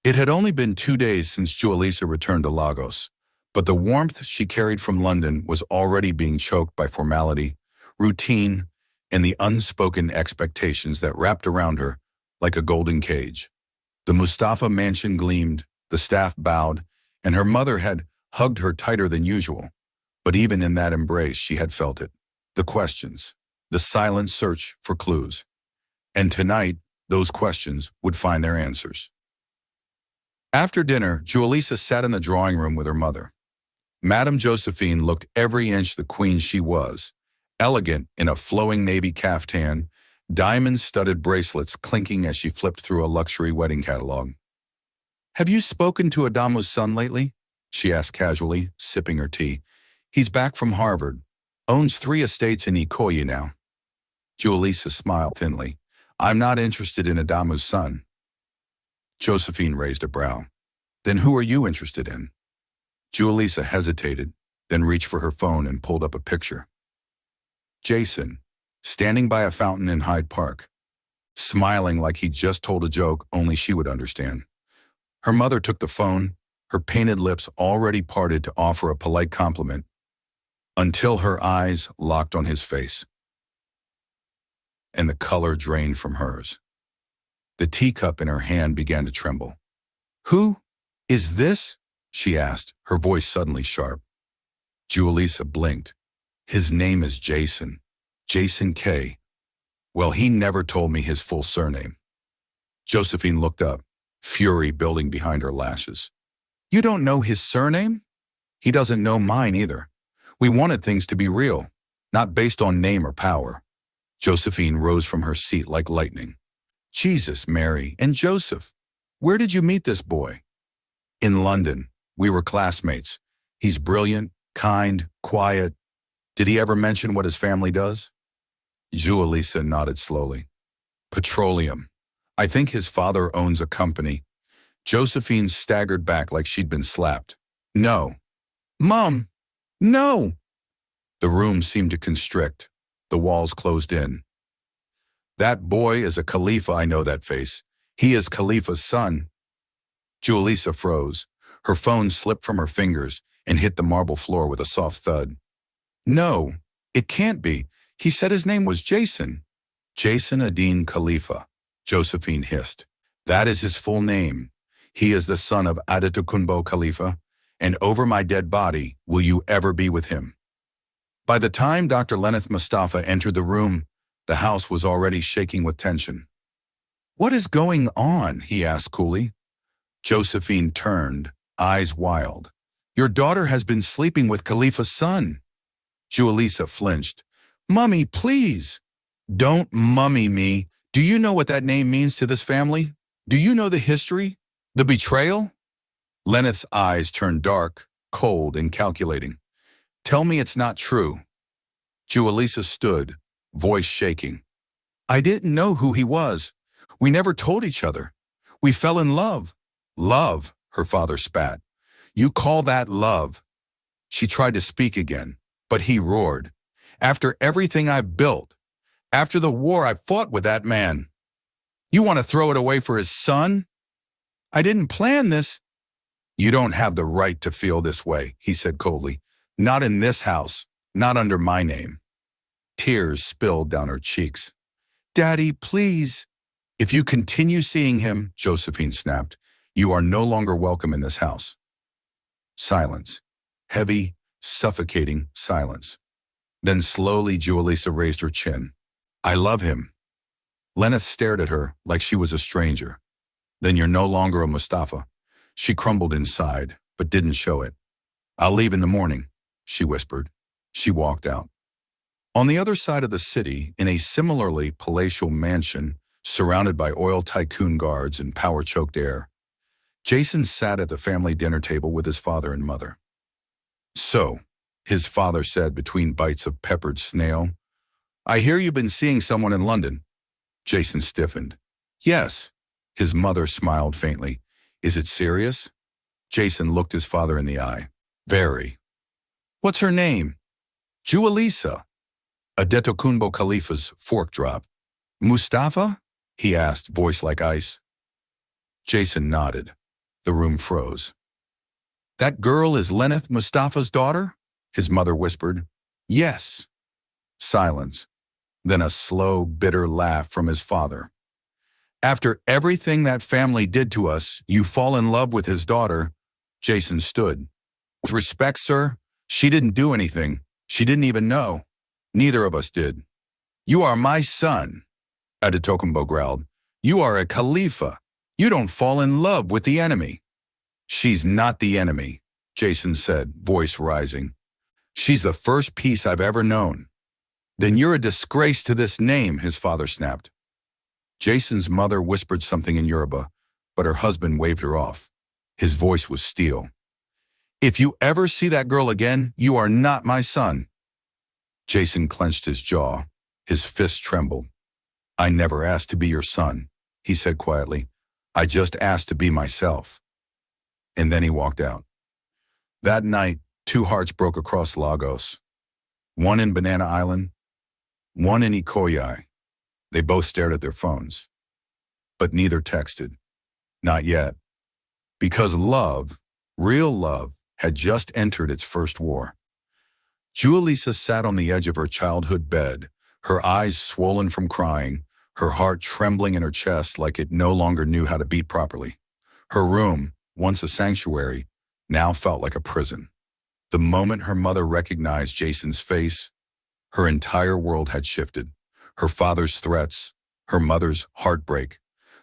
It had only been 2 days since Jewellisa returned to Lagos, but the warmth she carried from London was already being choked by formality, routine, and the unspoken expectations that wrapped around her like a golden cage. The Mustapha mansion gleamed, the staff bowed, and her mother had hugged her tighter than usual. But even in that embrace, she had felt it. The questions, the silent search for clues. And tonight, those questions would find their answers. After dinner, Jewellisa sat in the drawing room with her mother. Madame Josephine looked every inch the queen she was, elegant in a flowing navy caftan, diamond-studded bracelets clinking as she flipped through a luxury wedding catalog. Have you spoken to Adamu's son lately? She asked casually, sipping her tea. He's back from Harvard. Owns 3 estates in Ikoyi now. Jewellisa smiled thinly. I'm not interested in Adamu's son. Josephine raised a brow. Then who are you interested in? Jewellisa hesitated, then reached for her phone and pulled up a picture. Jason, standing by a fountain in Hyde Park, smiling like he'd just told a joke only she would understand. Her mother took the phone, her painted lips already parted to offer a polite compliment, until her eyes locked on his face, and the color drained from hers. The teacup in her hand began to tremble. Who is this? She asked, her voice suddenly sharp. Jewellisa blinked. His name is Jason. Jason K. Well, he never told me his full surname. Josephine looked up, fury building behind her lashes. You don't know his surname? He doesn't know mine either. We wanted things to be real, not based on name or power. Josephine rose from her seat like lightning. Jesus, Mary, and Joseph. Where did you meet this boy? In London. We were classmates. He's brilliant, kind, quiet. Did he ever mention what his family does? Jewellisa nodded slowly. Petroleum. I think his father owns a company. Josephine staggered back like she'd been slapped. No. Mom! No! The room seemed to constrict. The walls closed in. That boy is a Khalifa, I know that face. He is Khalifa's son. Jewellisa froze. Her phone slipped from her fingers and hit the marble floor with a soft thud. No, it can't be. He said his name was Jason. Jason ad-Din Khalifa, Josephine hissed. That is his full name. He is the son of Adetokunbo Khalifa, and over my dead body will you ever be with him. By the time Dr. Jewellisa Mustapha entered the room, the house was already shaking with tension. What is going on? He asked coolly. Josephine turned, eyes wild. Your daughter has been sleeping with Khalifa's son. Jewellisa flinched. Mummy, please. Don't mummy me. Do you know what that name means to this family? Do you know the history? The betrayal? Lenneth's eyes turned dark, cold, and calculating. Tell me it's not true. Jewellisa stood, voice shaking. I didn't know who he was. We never told each other. We fell in love. Love, her father spat. You call that love? She tried to speak again, but he roared. After everything I've built, after the war I fought with that man, you want to throw it away for his son? I didn't plan this. You don't have the right to feel this way, he said coldly. Not in this house, not under my name. Tears spilled down her cheeks. Daddy, please. If you continue seeing him, Josephine snapped, you are no longer welcome in this house. Silence. Heavy, suffocating silence. Then slowly Jewellisa raised her chin. I love him. Lenneth stared at her like she was a stranger. Then you're no longer a Mustapha. She crumbled inside, but didn't show it. I'll leave in the morning, she whispered. She walked out. On the other side of the city, in a similarly palatial mansion, surrounded by oil tycoon guards and power-choked air, Jason sat at the family dinner table with his father and mother. So, his father said between bites of peppered snail, I hear you've been seeing someone in London. Jason stiffened. Yes. His mother smiled faintly. Is it serious? Jason looked his father in the eye. Very. What's her name? Jewellisa. Adetokunbo Khalifa's fork dropped. Mustapha? He asked, voice like ice. Jason nodded. The room froze. That girl is Lenneth Mustapha's daughter? His mother whispered. Yes. Silence. Then a slow, bitter laugh from his father. After everything that family did to us, you fall in love with his daughter. Jason stood. With respect, sir, she didn't do anything. She didn't even know. Neither of us did. You are my son, Adetokunbo growled. You are a Khalifa. You don't fall in love with the enemy. She's not the enemy, Jason said, voice rising. She's the first peace I've ever known. Then you're a disgrace to this name, his father snapped. Jason's mother whispered something in Yoruba, but her husband waved her off. His voice was steel. If you ever see that girl again, you are not my son. Jason clenched his jaw. His fist trembled. I never asked to be your son, he said quietly. I just asked to be myself. And then he walked out. That night, two hearts broke across Lagos. One in Banana Island, one in Ikoyi. They both stared at their phones. But neither texted. Not yet. Because love, real love, had just entered its first war. Jewellisa sat on the edge of her childhood bed, her eyes swollen from crying, her heart trembling in her chest like it no longer knew how to beat properly. Her room, once a sanctuary, now felt like a prison. The moment her mother recognized Jason's face, her entire world had shifted. Her father's threats, her mother's heartbreak,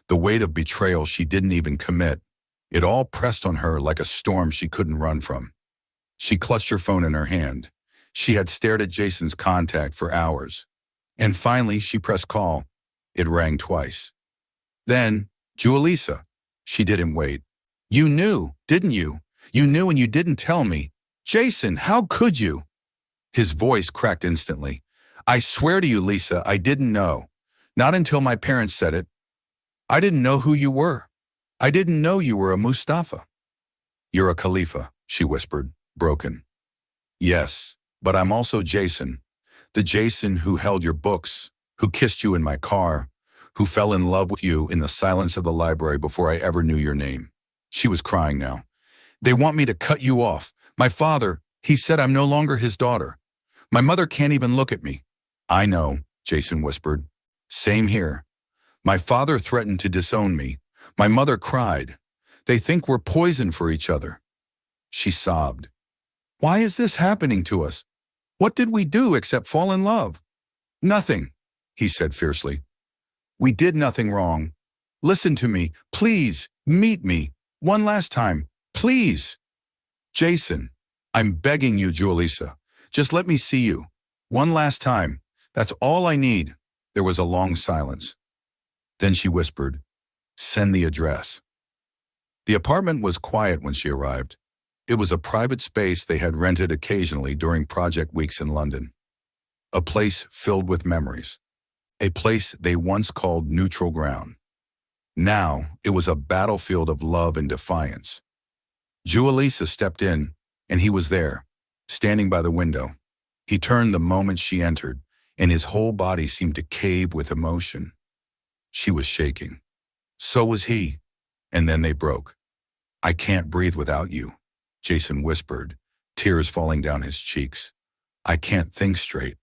the weight of betrayal she didn't even commit, it all pressed on her like a storm she couldn't run from. She clutched her phone in her hand. She had stared at Jason's contact for hours. And finally, she pressed call. It rang twice. Then, Jewellisa. She didn't wait. You knew, didn't you? You knew and you didn't tell me. Jason, how could you? His voice cracked instantly. I swear to you, Lisa, I didn't know. Not until my parents said it. I didn't know who you were. I didn't know you were a Mustapha. You're a Khalifa, she whispered, broken. Yes, but I'm also Jason. The Jason who held your books, who kissed you in my car, who fell in love with you in the silence of the library before I ever knew your name. She was crying now. They want me to cut you off. My father, he said I'm no longer his daughter. My mother can't even look at me. I know, Jason whispered. Same here. My father threatened to disown me. My mother cried. They think we're poison for each other. She sobbed. Why is this happening to us? What did we do except fall in love? Nothing, he said fiercely. We did nothing wrong. Listen to me. Please, meet me. One last time. Please. Jason, I'm begging you, Jewellisa. Just let me see you. One last time. That's all I need. There was a long silence. Then she whispered, send the address. The apartment was quiet when she arrived. It was a private space they had rented occasionally during project weeks in London. A place filled with memories. A place they once called neutral ground. Now, it was a battlefield of love and defiance. Jewellisa stepped in, and he was there, standing by the window. He turned the moment she entered, and his whole body seemed to cave with emotion. She was shaking. So was he. And then they broke. I can't breathe without you, Jason whispered, tears falling down his cheeks. I can't think straight.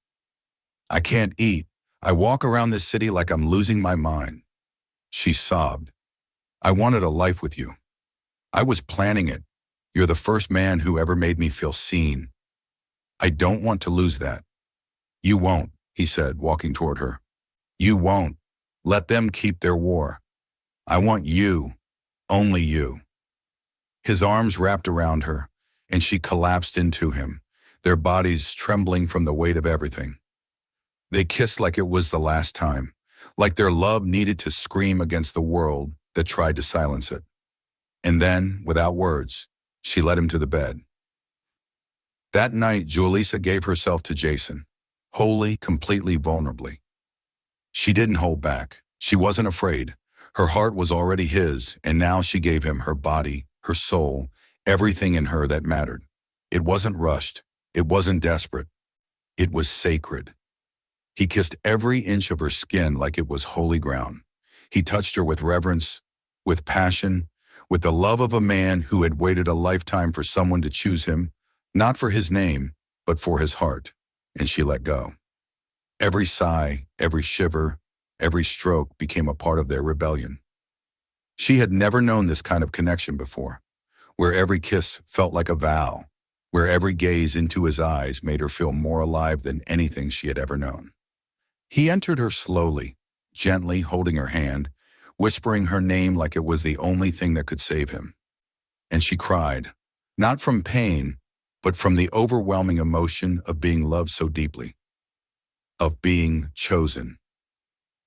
I can't eat. I walk around this city like I'm losing my mind. She sobbed. I wanted a life with you. I was planning it. You're the first man who ever made me feel seen. I don't want to lose that. You won't, he said, walking toward her. You won't. Let them keep their war. I want you, only you. His arms wrapped around her, and she collapsed into him, their bodies trembling from the weight of everything. They kissed like it was the last time, like their love needed to scream against the world that tried to silence it. And then, without words, she led him to the bed. That night, Jewellisa gave herself to Jason, wholly, completely, vulnerably. She didn't hold back. She wasn't afraid. Her heart was already his, and now she gave him her body, her soul, everything in her that mattered. It wasn't rushed. It wasn't desperate. It was sacred. He kissed every inch of her skin like it was holy ground. He touched her with reverence, with passion, with the love of a man who had waited a lifetime for someone to choose him, not for his name, but for his heart. And she let go. Every sigh, every shiver, every stroke became a part of their rebellion. She had never known this kind of connection before, where every kiss felt like a vow, where every gaze into his eyes made her feel more alive than anything she had ever known. He entered her slowly, gently holding her hand, whispering her name like it was the only thing that could save him. And she cried, not from pain, but from the overwhelming emotion of being loved so deeply, of being chosen,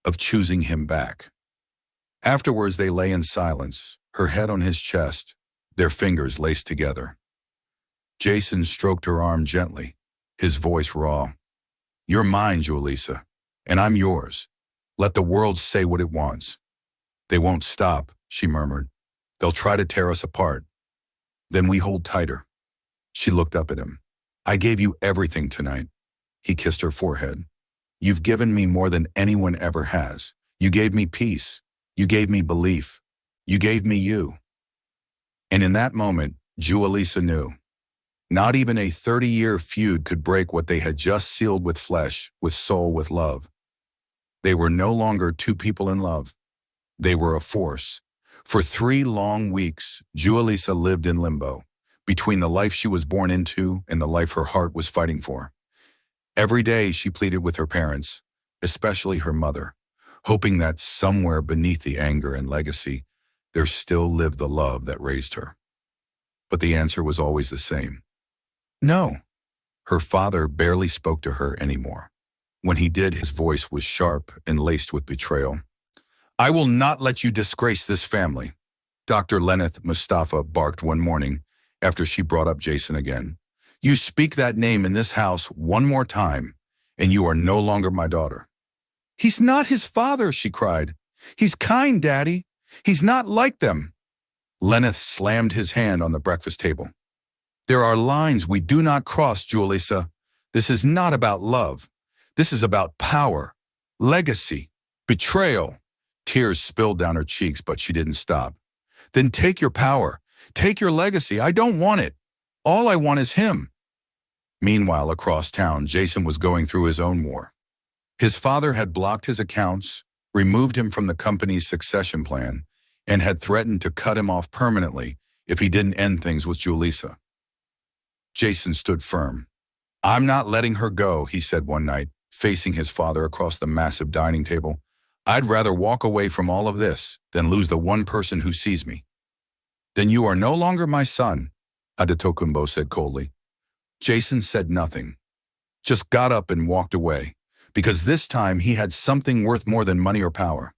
of choosing him back. Afterwards, they lay in silence, her head on his chest, their fingers laced together. Jason stroked her arm gently, his voice raw. You're mine, Jewellisa, and I'm yours. Let the world say what it wants. They won't stop, she murmured. They'll try to tear us apart. Then we hold tighter. She looked up at him. I gave you everything tonight. He kissed her forehead. You've given me more than anyone ever has. You gave me peace. You gave me belief. You gave me you. And in that moment, Jewellisa knew. Not even a 30-year feud could break what they had just sealed with flesh, with soul, with love. They were no longer two people in love. They were a force. For 3 long weeks, Jewellisa lived in limbo, between the life she was born into and the life her heart was fighting for. Every day she pleaded with her parents, especially her mother, hoping that somewhere beneath the anger and legacy, there still lived the love that raised her. But the answer was always the same. No. Her father barely spoke to her anymore. When he did, his voice was sharp and laced with betrayal. I will not let you disgrace this family. Dr. Jewellisa Mustapha barked one morning after she brought up Jason again. You speak that name in this house one more time, and you are no longer my daughter. He's not his father, she cried. He's kind, Daddy. He's not like them. Lenneth slammed his hand on the breakfast table. There are lines we do not cross, Jewellisa. This is not about love. This is about power, legacy, betrayal. Tears spilled down her cheeks, but she didn't stop. Then take your power. Take your legacy. I don't want it. All I want is him. Meanwhile, across town, Jason was going through his own war. His father had blocked his accounts, removed him from the company's succession plan, and had threatened to cut him off permanently if he didn't end things with Jewellisa. Jason stood firm. I'm not letting her go, he said one night, facing his father across the massive dining table. I'd rather walk away from all of this than lose the one person who sees me. Then you are no longer my son, Adetokunbo said coldly. Jason said nothing, just got up and walked away, because this time he had something worth more than money or power.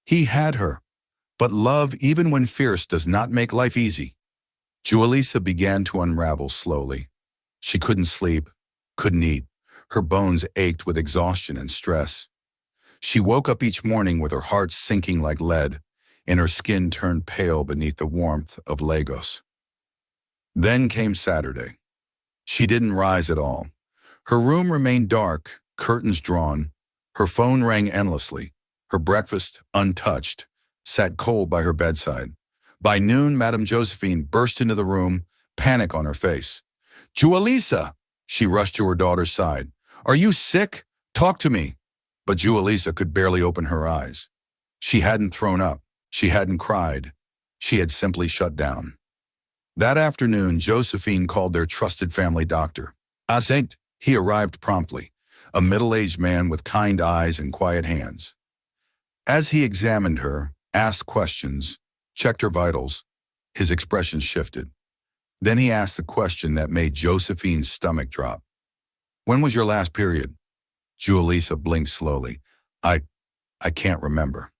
He had her, but love, even when fierce, does not make life easy. Jewellisa began to unravel slowly. She couldn't sleep, couldn't eat. Her bones ached with exhaustion and stress. She woke up each morning with her heart sinking like lead, and her skin turned pale beneath the warmth of Lagos. Then came Saturday. She didn't rise at all. Her room remained dark, curtains drawn. Her phone rang endlessly. Her breakfast, untouched, sat cold by her bedside. By noon, Madame Josephine burst into the room, panic on her face. Jewellisa! She rushed to her daughter's side. Are you sick? Talk to me. But Jewellisa could barely open her eyes. She hadn't thrown up. She hadn't cried. She had simply shut down. That afternoon, Josephine called their trusted family doctor. Saint, he arrived promptly, a middle-aged man with kind eyes and quiet hands. As he examined her, asked questions, checked her vitals, his expression shifted. Then he asked the question that made Josephine's stomach drop. When was your last period? Jewellisa blinked slowly. I can't remember.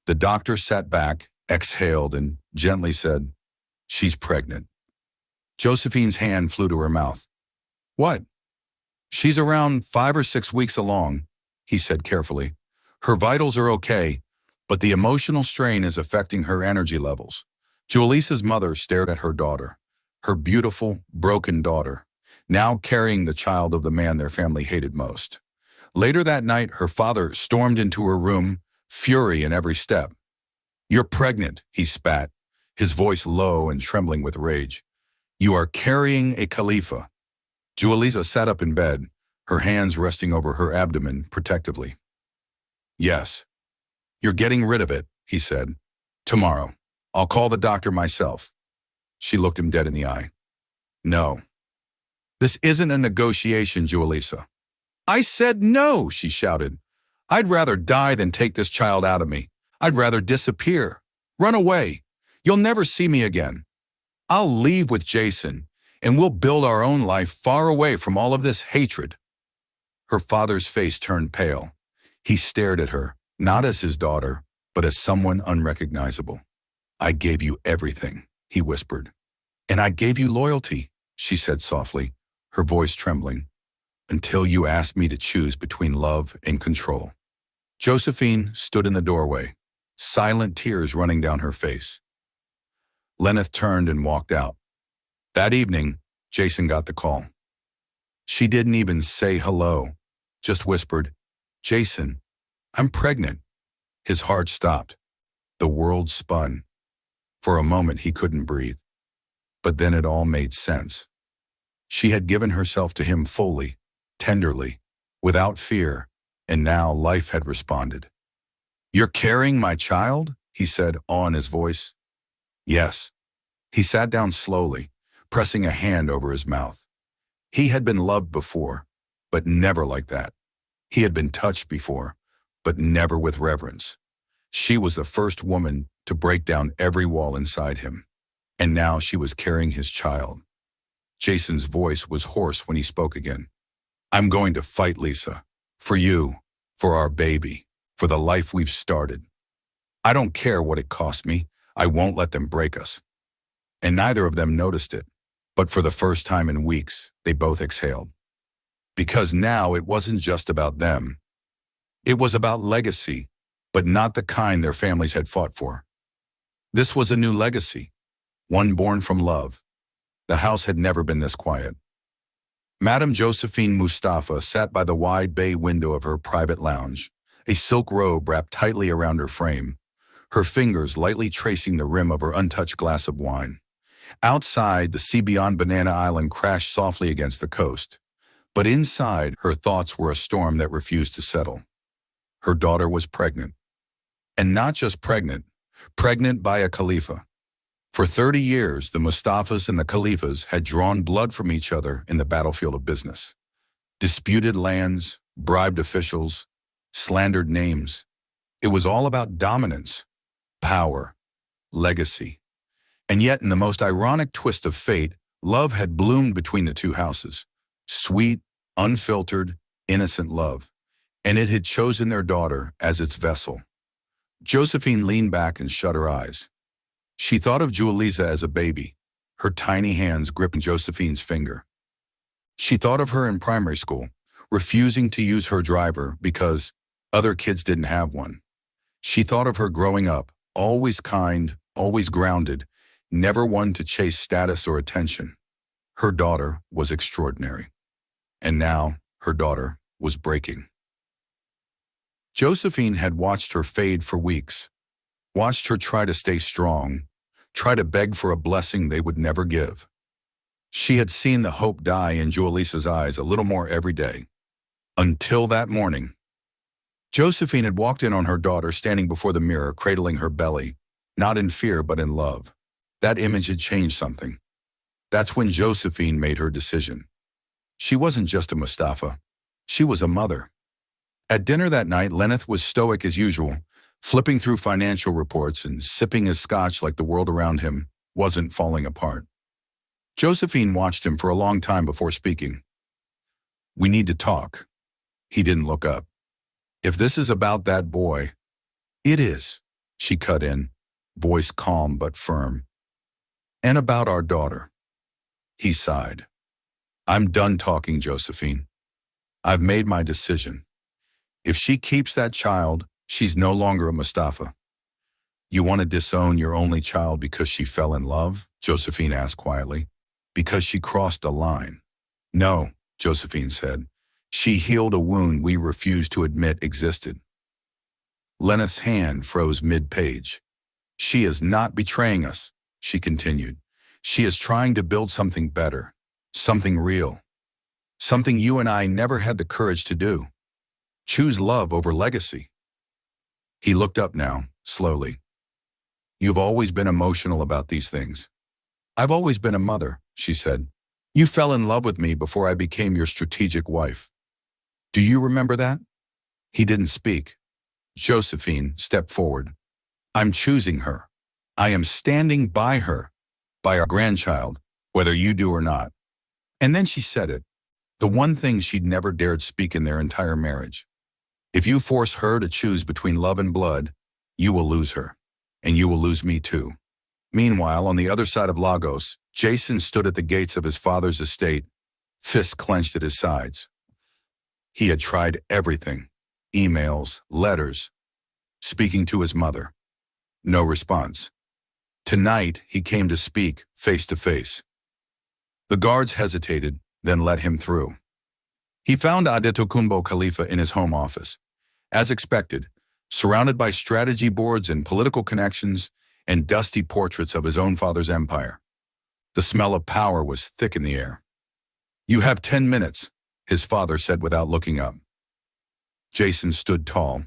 The doctor sat back, exhaled, and gently said, She's pregnant. Josephine's hand flew to her mouth. What? She's around 5 or 6 weeks along, he said carefully. Her vitals are okay, but the emotional strain is affecting her energy levels. Jewellisa's mother stared at her daughter, her beautiful, broken daughter, now carrying the child of the man their family hated most. Later that night, her father stormed into her room, fury in every step. You're pregnant, he spat, his voice low and trembling with rage. You are carrying a Khalifa. Jewellisa sat up in bed, her hands resting over her abdomen protectively. Yes. You're getting rid of it, he said. Tomorrow. I'll call the doctor myself. She looked him dead in the eye. No. This isn't a negotiation, Jewellisa. I said no, she shouted. I'd rather die than take this child out of me. I'd rather disappear. Run away. You'll never see me again. I'll leave with Jason, and we'll build our own life far away from all of this hatred. Her father's face turned pale. He stared at her, not as his daughter, but as someone unrecognizable. I gave you everything, he whispered. And I gave you loyalty, she said softly, her voice trembling, until you asked me to choose between love and control. Josephine stood in the doorway, silent tears running down her face. Lenneth turned and walked out. That evening, Jason got the call. She didn't even say hello, just whispered, Jason, I'm pregnant. His heart stopped. The world spun. For a moment, he couldn't breathe. But then it all made sense. She had given herself to him fully, tenderly, without fear, and now life had responded. You're carrying my child? He said, awe in his voice. Yes. He sat down slowly, pressing a hand over his mouth. He had been loved before, but never like that. He had been touched before, but never with reverence. She was the first woman to break down every wall inside him, and now she was carrying his child. Jason's voice was hoarse when he spoke again. I'm going to fight, Lisa. For you, for our baby, for the life we've started. I don't care what it costs me. I won't let them break us. And neither of them noticed it. But for the first time in weeks, they both exhaled. Because now it wasn't just about them. It was about legacy, but not the kind their families had fought for. This was a new legacy, one born from love. The house had never been this quiet. Madame Josephine Mustapha sat by the wide bay window of her private lounge, a silk robe wrapped tightly around her frame, her fingers lightly tracing the rim of her untouched glass of wine. Outside, the sea beyond Banana Island crashed softly against the coast. But inside, her thoughts were a storm that refused to settle. Her daughter was pregnant. And not just pregnant by a Khalifa. For 30 years, the Mustafas and the Khalifas had drawn blood from each other in the battlefield of business. Disputed lands, bribed officials, slandered names. It was all about dominance, power, legacy. And yet, in the most ironic twist of fate, love had bloomed between the two houses. Sweet, unfiltered, innocent love. And it had chosen their daughter as its vessel. Josephine leaned back and shut her eyes. She thought of Jewellisa as a baby, her tiny hands gripping Josephine's finger. She thought of her in primary school, refusing to use her driver because other kids didn't have one. She thought of her growing up, always kind, always grounded, never one to chase status or attention. Her daughter was extraordinary. And now her daughter was breaking. Josephine had watched her fade for weeks, watched her try to stay strong, try to beg for a blessing they would never give. She had seen the hope die in Jewellisa's eyes a little more every day. Until that morning. Josephine had walked in on her daughter standing before the mirror, cradling her belly, not in fear but in love. That image had changed something. That's when Josephine made her decision. She wasn't just a Mustapha. She was a mother. At dinner that night, Lenneth was stoic as usual, flipping through financial reports and sipping his scotch like the world around him wasn't falling apart. Josephine watched him for a long time before speaking. "We need to talk." He didn't look up. "If this is about that boy..." "It is," she cut in, voice calm but firm. "And about our daughter." He sighed. "I'm done talking, Josephine. I've made my decision. If she keeps that child, she's no longer a Mustapha." "You want to disown your only child because she fell in love?" Josephine asked quietly. "Because she crossed a line?" "No," Josephine said. "She healed a wound we refused to admit existed." Lenneth's hand froze mid-page. "She is not betraying us," she continued. "She is trying to build something better, something real, something you and I never had the courage to do. Choose love over legacy." He looked up now, slowly. "You've always been emotional about these things." "I've always been a mother," she said. "You fell in love with me before I became your strategic wife. Do you remember that?" He didn't speak. Josephine stepped forward. "I'm choosing her. I am standing by her, by our grandchild, whether you do or not." And then she said it, the one thing she'd never dared speak in their entire marriage. "If you force her to choose between love and blood, you will lose her, and you will lose me too." Meanwhile, on the other side of Lagos, Jason stood at the gates of his father's estate, fists clenched at his sides. He had tried everything, emails, letters, speaking to his mother. No response. Tonight, he came to speak face to face. The guards hesitated, then let him through. He found Adetokunbo Khalifa in his home office. As expected, surrounded by strategy boards and political connections and dusty portraits of his own father's empire. The smell of power was thick in the air. "You have 10 minutes, his father said without looking up. Jason stood tall.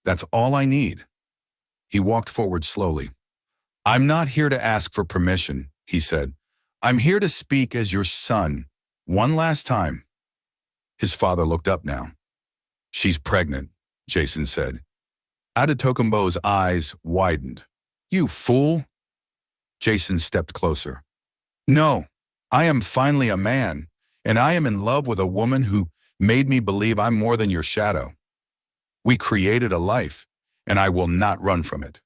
"That's all I need." He walked forward slowly. "I'm not here to ask for permission," he said. "I'm here to speak as your son, one last time." His father looked up now. "She's pregnant," Jason said. Adetokunbo's eyes widened. "You fool!" Jason stepped closer. "No, I am finally a man, and I am in love with a woman who made me believe I'm more than your shadow. We created a life, and I will not run from it.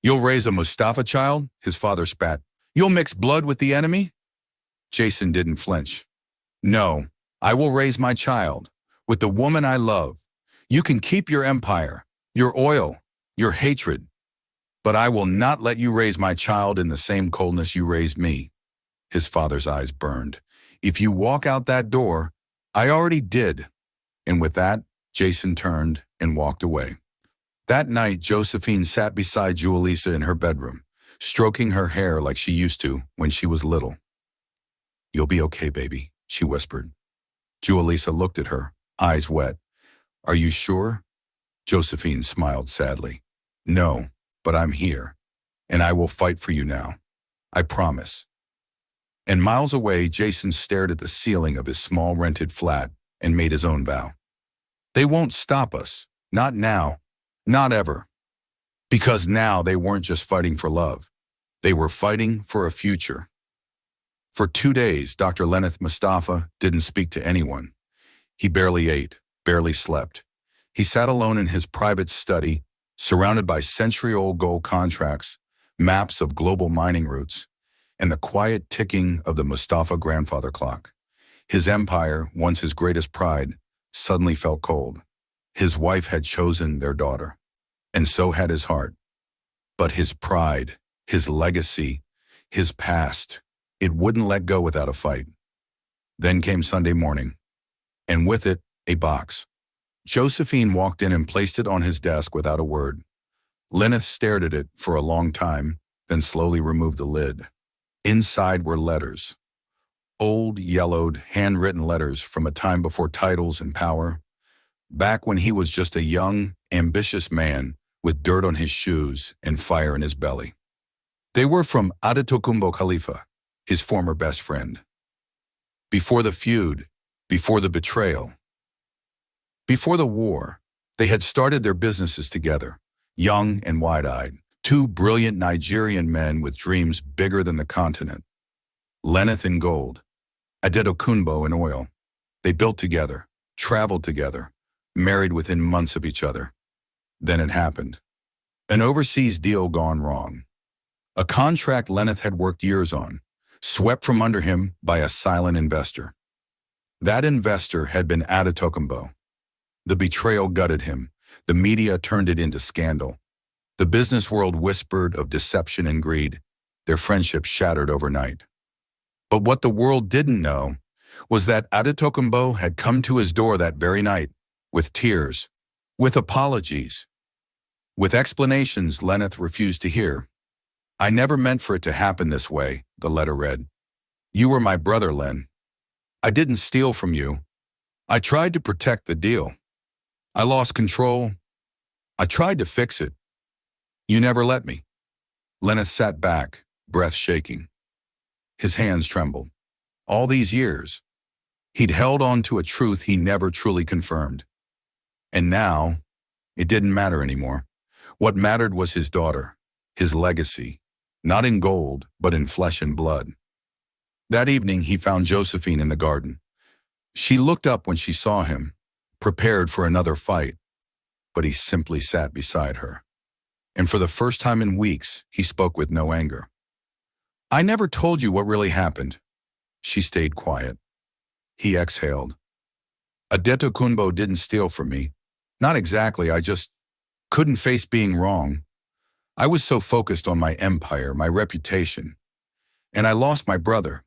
You'll raise a Mustapha child? His father spat. You'll mix blood with the enemy? Jason didn't flinch. No, I will raise my child with the woman I love. You can keep your empire, your oil, your hatred, but I will not let you raise my child in the same coldness you raised me. His father's eyes burned. If you walk out that door, I already did. And with that, Jason turned and walked away. That night, Josephine sat beside Jewellisa in her bedroom, stroking her hair like she used to when she was little. You'll be okay, baby, she whispered. Jewellisa looked at her, eyes wet. Are you sure? Josephine smiled sadly. No, but I'm here, and I will fight for you now. I promise. And miles away, Jason stared at the ceiling of his small rented flat and made his own vow. They won't stop us. Not now. Not ever. Because now they weren't just fighting for love. They were fighting for a future. For 2 days, Dr. Mustapha didn't speak to anyone. He barely ate, barely slept. He sat alone in his private study, surrounded by century-old gold contracts, maps of global mining routes, and the quiet ticking of the Mustapha grandfather clock. His empire, once his greatest pride, suddenly felt cold. His wife had chosen their daughter, and so had his heart. But his pride, his legacy, his past, it wouldn't let go without a fight. Then came Sunday morning, and with it, a box. Josephine walked in and placed it on his desk without a word. Lyneth stared at it for a long time, then slowly removed the lid. Inside were letters. Old, yellowed, handwritten letters from a time before titles and power. Back when he was just a young, ambitious man with dirt on his shoes and fire in his belly. They were from Jason Khalifa, his former best friend. Before the feud, before the betrayal, before the war, they had started their businesses together, young and wide-eyed, two brilliant Nigerian men with dreams bigger than the continent. Lyneth in gold, Adetokunbo in oil. They built together, traveled together, married within months of each other. Then it happened. An overseas deal gone wrong. A contract Lyneth had worked years on, swept from under him by a silent investor. That investor had been Adetokunbo. The betrayal gutted him. The media turned it into scandal. The business world whispered of deception and greed. Their friendship shattered overnight. But what the world didn't know was that Adetokunbo had come to his door that very night, with tears, with apologies, with explanations Lyneth refused to hear. I never meant for it to happen this way, the letter read. You were my brother, Len. I didn't steal from you. I tried to protect the deal. I lost control. I tried to fix it. You never let me. Lyneth sat back, breath shaking. His hands trembled. All these years, he'd held on to a truth he never truly confirmed. And now, it didn't matter anymore. What mattered was his daughter, his legacy, not in gold, but in flesh and blood. That evening, he found Josephine in the garden. She looked up when she saw him, prepared for another fight, but he simply sat beside her. And for the first time in weeks, he spoke with no anger. I never told you what really happened. She stayed quiet. He exhaled. Adetokunbo didn't steal from me. Not exactly, I just couldn't face being wrong. I was so focused on my empire, my reputation. And I lost my brother.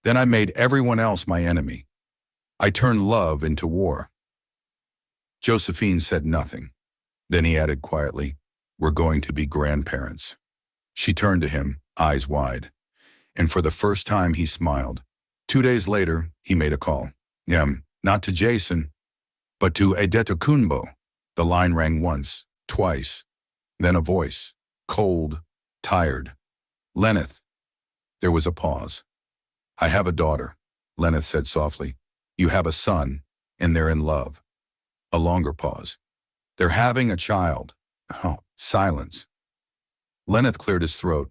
Then I made everyone else my enemy. I turned love into war. Josephine said nothing. Then he added quietly, we're going to be grandparents. She turned to him, eyes wide. And for the first time, he smiled. 2 days later, he made a call. Not to Jason, but to Adetokunbo. The line rang once, twice, then a voice, cold, tired. Lyneth. There was a pause. I have a daughter, Lyneth said softly. You have a son, and they're in love. A longer pause. They're having a child. Oh, silence. Lyneth cleared his throat.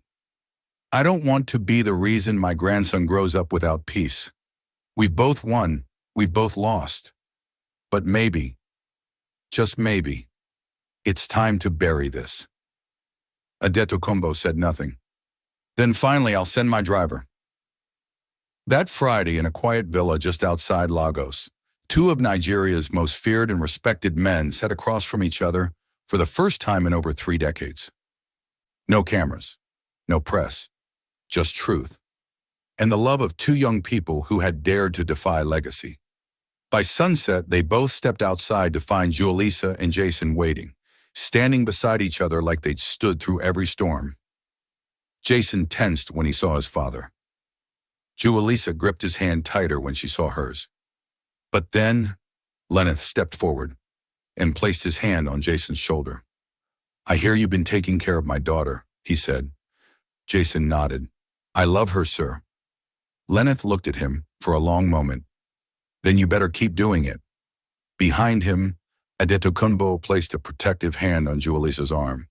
I don't want to be the reason my grandson grows up without peace. We've both won. We've both lost. But maybe, just maybe, It's time to bury this. Adetokunbo said nothing. Then finally, I'll send my driver. That Friday, in a quiet villa just outside Lagos, two of Nigeria's most feared and respected men sat across from each other for the first time in over 3 decades. No cameras, no press, just truth, and the love of two young people who had dared to defy legacy. By sunset, they both stepped outside to find Jewellisa and Jason waiting, standing beside each other like they'd stood through every storm. Jason tensed when he saw his father. Jewellisa gripped his hand tighter when she saw hers. But then, Lenneth stepped forward and placed his hand on Jason's shoulder. I hear you've been taking care of my daughter, he said. Jason nodded. I love her, sir. Lenneth looked at him for a long moment. Then you better keep doing it. Behind him, Adetokunbo placed a protective hand on Jewellisa's arm.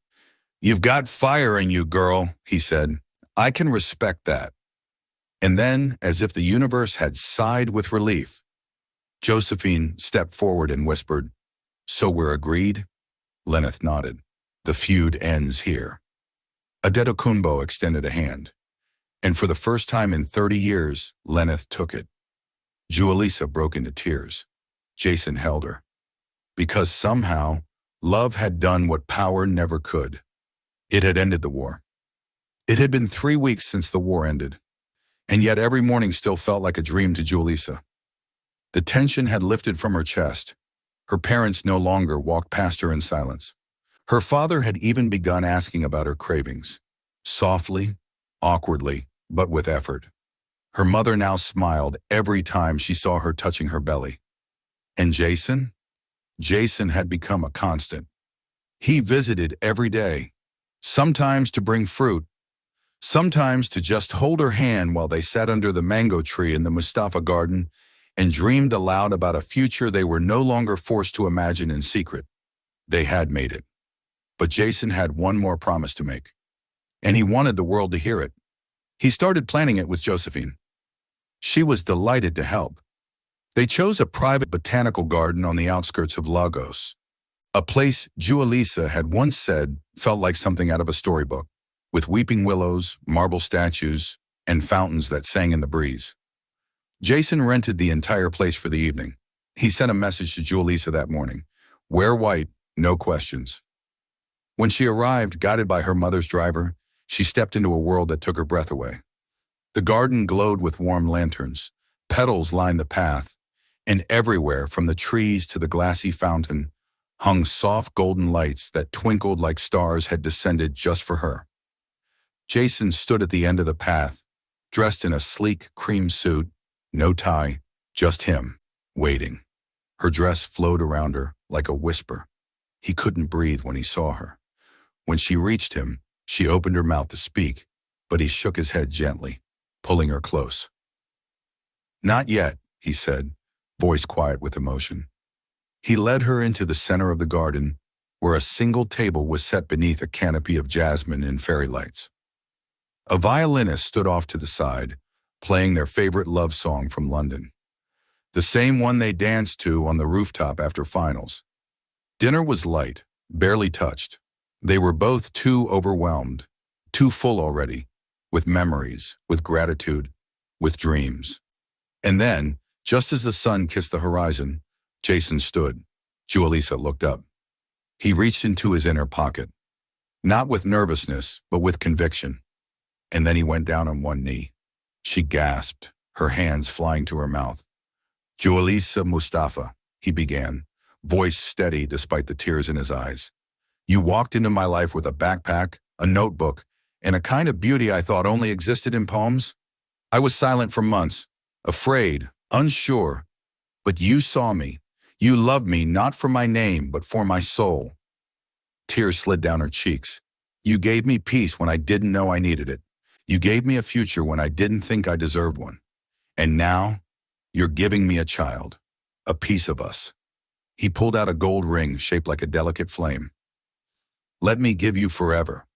You've got fire in you, girl, he said. I can respect that. And then, as if the universe had sighed with relief, Josephine stepped forward and whispered, So we're agreed? Lenneth nodded. The feud ends here. Adetokunbo extended a hand, and for the first time in 30 years, Lenneth took it. Jewellisa broke into tears. Jason held her. Because somehow, love had done what power never could. It had ended the war. It had been 3 weeks since the war ended, and yet every morning still felt like a dream to Jewellisa. The tension had lifted from her chest. Her parents no longer walked past her in silence. Her father had even begun asking about her cravings, softly, awkwardly, but with effort. Her mother now smiled every time she saw her touching her belly. And Jason? Jason had become a constant. He visited every day, sometimes to bring fruit, sometimes to just hold her hand while they sat under the mango tree in the Mustapha garden and dreamed aloud about a future they were no longer forced to imagine in secret. They had made it. But Jason had one more promise to make, and he wanted the world to hear it. He started planning it with Josephine. She was delighted to help. They chose a private botanical garden on the outskirts of Lagos, a place Jewellisa had once said felt like something out of a storybook, with weeping willows, marble statues, and fountains that sang in the breeze. Jason rented the entire place for the evening. He sent a message to Jewellisa that morning. Wear white, no questions. When she arrived, guided by her mother's driver, she stepped into a world that took her breath away. The garden glowed with warm lanterns, petals lined the path, and everywhere, from the trees to the glassy fountain, hung soft golden lights that twinkled like stars had descended just for her. Jason stood at the end of the path, dressed in a sleek cream suit, no tie, just him, waiting. Her dress flowed around her like a whisper. He couldn't breathe when he saw her. When she reached him, she opened her mouth to speak, but he shook his head gently, pulling her close. Not yet, he said, voice quiet with emotion. He led her into the center of the garden, where a single table was set beneath a canopy of jasmine and fairy lights. A violinist stood off to the side, playing their favorite love song from London, the same one they danced to on the rooftop after finals. Dinner was light, barely touched. They were both too overwhelmed, too full already, with memories, with gratitude, with dreams. And then, just as the sun kissed the horizon, Jason stood. Jewellisa looked up. He reached into his inner pocket, not with nervousness, but with conviction. And then he went down on one knee. She gasped, her hands flying to her mouth. Jewellisa Mustapha, he began, voice steady despite the tears in his eyes. You walked into my life with a backpack, a notebook, and a kind of beauty I thought only existed in poems. I was silent for months, afraid, unsure. But you saw me. You loved me not for my name, but for my soul. Tears slid down her cheeks. You gave me peace when I didn't know I needed it. You gave me a future when I didn't think I deserved one. And now, you're giving me a child, a piece of us. He pulled out a gold ring shaped like a delicate flame. Let me give you forever.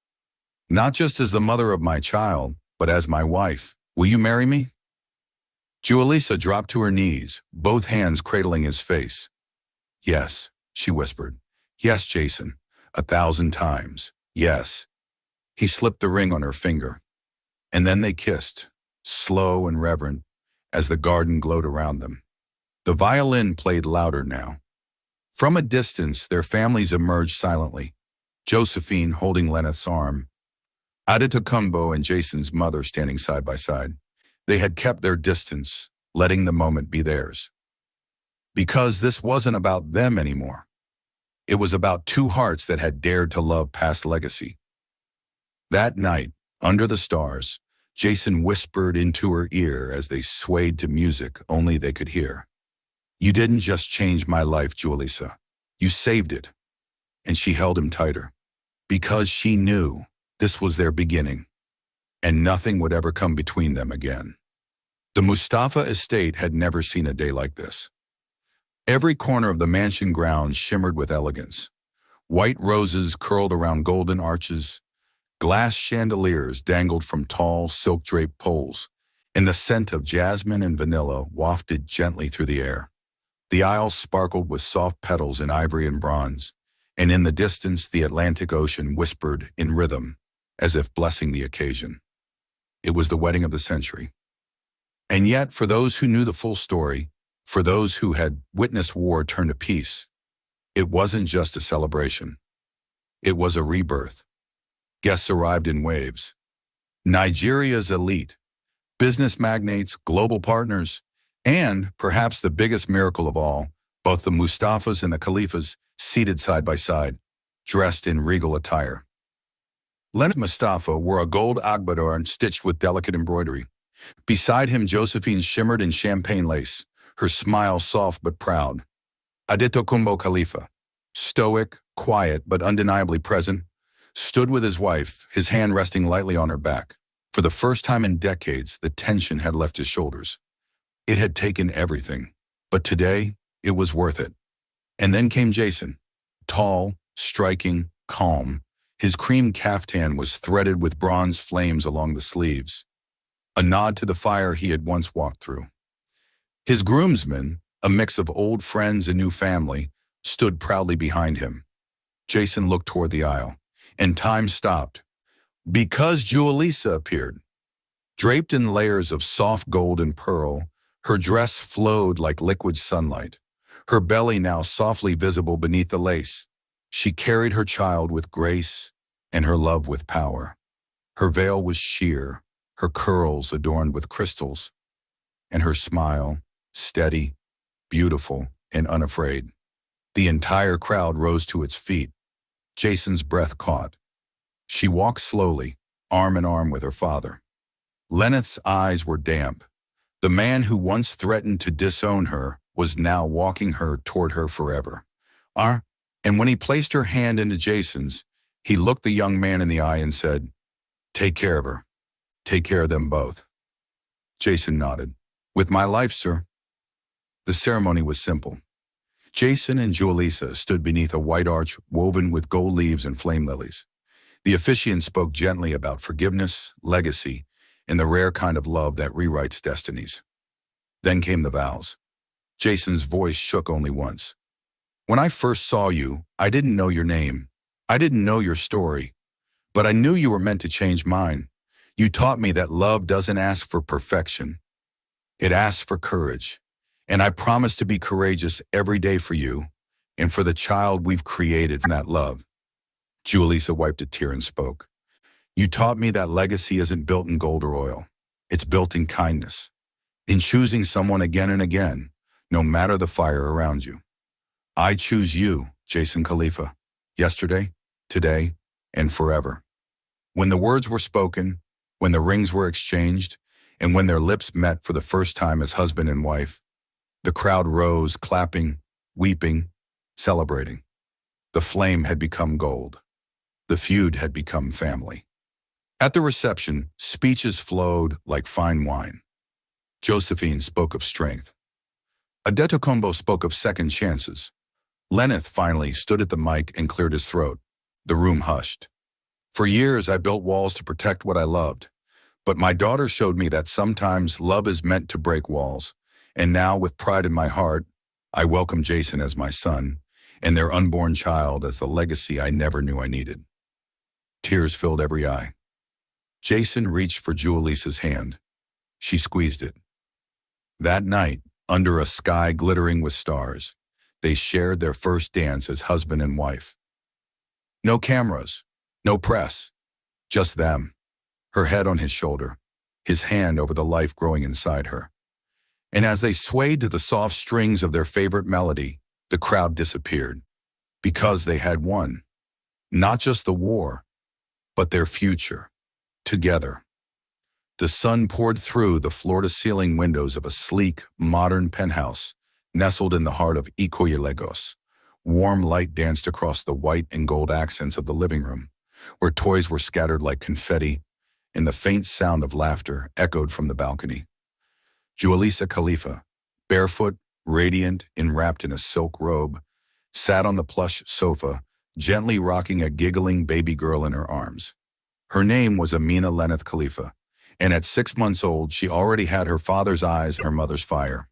Not just as the mother of my child, but as my wife. Will you marry me? Jewellisa dropped to her knees, both hands cradling his face. Yes, she whispered. Yes, Jason. 1,000 times. Yes. He slipped the ring on her finger. And then they kissed, slow and reverent, as the garden glowed around them. The violin played louder now. From a distance, their families emerged silently, Josephine holding Lenneth's arm, Adetokunbo and Jason's mother standing side by side. They had kept their distance, letting the moment be theirs. Because this wasn't about them anymore. It was about two hearts that had dared to love past legacy. That night, under the stars, Jason whispered into her ear as they swayed to music only they could hear. "You didn't just change my life, Jewellisa. You saved it." And she held him tighter, because she knew this was their beginning, and nothing would ever come between them again. The Mustapha estate had never seen a day like this. Every corner of the mansion grounds shimmered with elegance. White roses curled around golden arches, glass chandeliers dangled from tall, silk-draped poles, and the scent of jasmine and vanilla wafted gently through the air. The aisles sparkled with soft petals in ivory and bronze, and in the distance the Atlantic Ocean whispered in rhythm, as if blessing the occasion. It was the wedding of the century. And yet, for those who knew the full story, for those who had witnessed war turn to peace, it wasn't just a celebration. It was a rebirth. Guests arrived in waves. Nigeria's elite, business magnates, global partners, and, perhaps the biggest miracle of all, both the Mustaphas and the Khalifas seated side by side, dressed in regal attire. Lenneth Mustapha wore a gold agbador stitched with delicate embroidery. Beside him, Josephine shimmered in champagne lace, her smile soft but proud. Adetokunbo Khalifa, stoic, quiet, but undeniably present, stood with his wife, his hand resting lightly on her back. For the first time in decades, the tension had left his shoulders. It had taken everything, but today, it was worth it. And then came Jason, tall, striking, calm. His cream caftan was threaded with bronze flames along the sleeves, a nod to the fire he had once walked through. His groomsmen, a mix of old friends and new family, stood proudly behind him. Jason looked toward the aisle, and time stopped, because Jewellisa appeared. Draped in layers of soft gold and pearl, her dress flowed like liquid sunlight, her belly now softly visible beneath the lace. She carried her child with grace and her love with power. Her veil was sheer, her curls adorned with crystals, and her smile, steady, beautiful, and unafraid. The entire crowd rose to its feet. Jason's breath caught. She walked slowly, arm in arm with her father. Lenneth's eyes were damp. The man who once threatened to disown her was now walking her toward her forever. And when he placed her hand into Jason's, he looked the young man in the eye and said, "Take care of her. Take care of them both." Jason nodded. "With my life, sir." The ceremony was simple. Jason and Jewellisa stood beneath a white arch woven with gold leaves and flame lilies. The officiant spoke gently about forgiveness, legacy, and the rare kind of love that rewrites destinies. Then came the vows. Jason's voice shook only once. "When I first saw you, I didn't know your name. I didn't know your story. But I knew you were meant to change mine. You taught me that love doesn't ask for perfection. It asks for courage. And I promise to be courageous every day for you and for the child we've created from that love." Jewellisa wiped a tear and spoke. "You taught me that legacy isn't built in gold or oil. It's built in kindness, in choosing someone again and again, no matter the fire around you. I choose you, Jason Khalifa, yesterday, today, and forever." When the words were spoken, when the rings were exchanged, and when their lips met for the first time as husband and wife, the crowd rose, clapping, weeping, celebrating. The flame had become gold. The feud had become family. At the reception, speeches flowed like fine wine. Josephine spoke of strength. Adetokunbo spoke of second chances. Lenneth finally stood at the mic and cleared his throat. The room hushed. "For years I built walls to protect what I loved. But my daughter showed me that sometimes love is meant to break walls. And now, with pride in my heart, I welcome Jason as my son. and their unborn child as the legacy I never knew I needed. Tears filled every eye. Jason reached for Jewellisa's hand. She squeezed it. That night, under a sky glittering with stars, they shared their first dance as husband and wife. No cameras, no press, just them, her head on his shoulder, his hand over the life growing inside her. And as they swayed to the soft strings of their favorite melody, the crowd disappeared, because they had won. Not just the war, but their future, together. The sun poured through the floor-to-ceiling windows of a sleek, modern penthouse nestled in the heart of Ikoyi, Lagos. Warm light danced across the white and gold accents of the living room, where toys were scattered like confetti, and the faint sound of laughter echoed from the balcony. Jewellisa Khalifa, barefoot, radiant, enwrapped in a silk robe, sat on the plush sofa, gently rocking a giggling baby girl in her arms. Her name was Amina Leneth Khalifa, and at 6 months old, she already had her father's eyes and her mother's fire.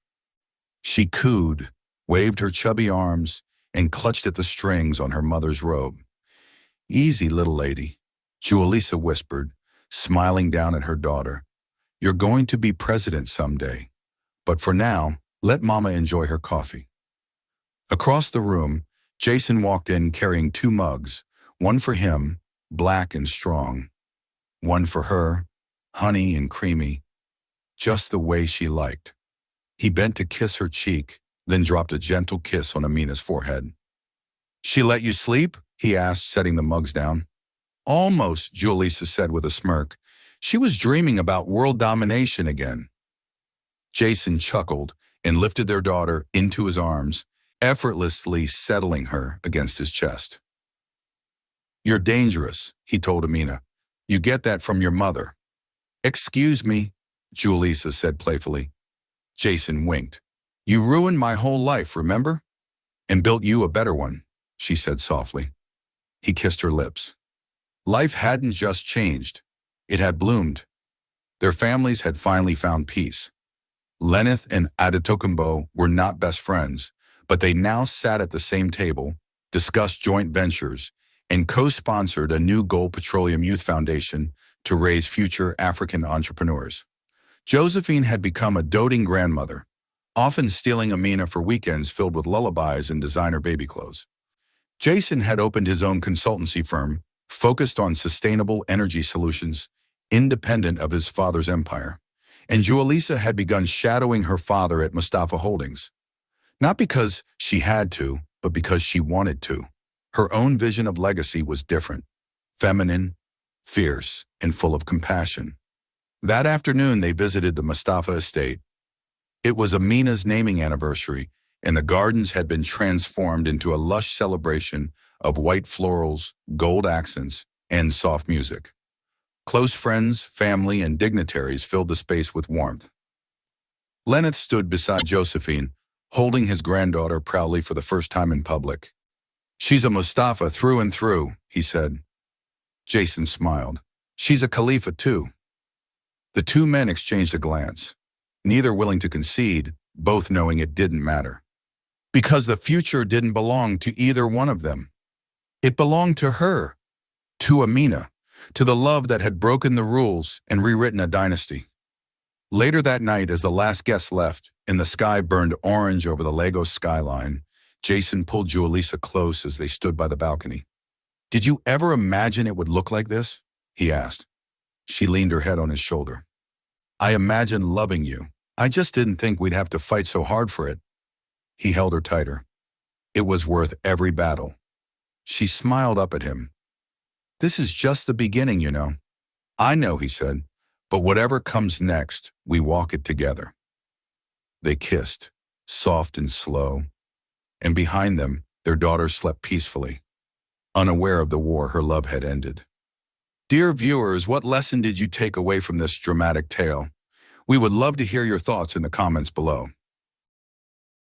She cooed, waved her chubby arms, and clutched at the strings on her mother's robe. "Easy, little lady," Jewellisa whispered, smiling down at her daughter. "You're going to be president someday. But for now, let Mama enjoy her coffee." Across the room, Jason walked in carrying 2 mugs, one for him, black and strong, one for her, honey and creamy, just the way she liked. He bent to kiss her cheek, then dropped a gentle kiss on Amina's forehead. "She let you sleep?" he asked, setting the mugs down. "Almost," Jewellisa said with a smirk. "She was dreaming about world domination again." Jason chuckled and lifted their daughter into his arms, effortlessly settling her against his chest. "You're dangerous," he told Amina. "You get that from your mother." "Excuse me," Jewellisa said playfully. Jason winked. "You ruined my whole life, remember? And built you a better one," she said softly. He kissed her lips. Life hadn't just changed. It had bloomed. Their families had finally found peace. Leneth and Adetokunbo were not best friends, but they now sat at the same table, discussed joint ventures, and co-sponsored a new Gold Petroleum Youth Foundation to raise future African entrepreneurs. Josephine had become a doting grandmother, often stealing Amina for weekends filled with lullabies and designer baby clothes. Jason had opened his own consultancy firm, focused on sustainable energy solutions, independent of his father's empire. And Jewellisa had begun shadowing her father at Mustapha Holdings. Not because she had to, but because she wanted to. Her own vision of legacy was different, feminine, fierce, and full of compassion. That afternoon, they visited the Mustapha estate. It was Amina's naming anniversary, and the gardens had been transformed into a lush celebration of white florals, gold accents, and soft music. Close friends, family, and dignitaries filled the space with warmth. Leneth stood beside Josephine, holding his granddaughter proudly for the first time in public. "She's a Mustapha through and through," he said. Jason smiled. "She's a Khalifa too." The 2 men exchanged a glance, neither willing to concede, both knowing it didn't matter. Because the future didn't belong to either one of them. It belonged to her, to Amina, to the love that had broken the rules and rewritten a dynasty. Later that night, as the last guest left and the sky burned orange over the Lagos skyline, Jason pulled Jewellisa close as they stood by the balcony. "Did you ever imagine it would look like this?" he asked. She leaned her head on his shoulder. "I imagined loving you. I just didn't think we'd have to fight so hard for it." He held her tighter. "It was worth every battle." She smiled up at him. "This is just the beginning, you know." "I know," he said, "but whatever comes next, we walk it together." They kissed, soft and slow, and behind them, their daughter slept peacefully, unaware of the war her love had ended. Dear viewers, what lesson did you take away from this dramatic tale? We would love to hear your thoughts in the comments below.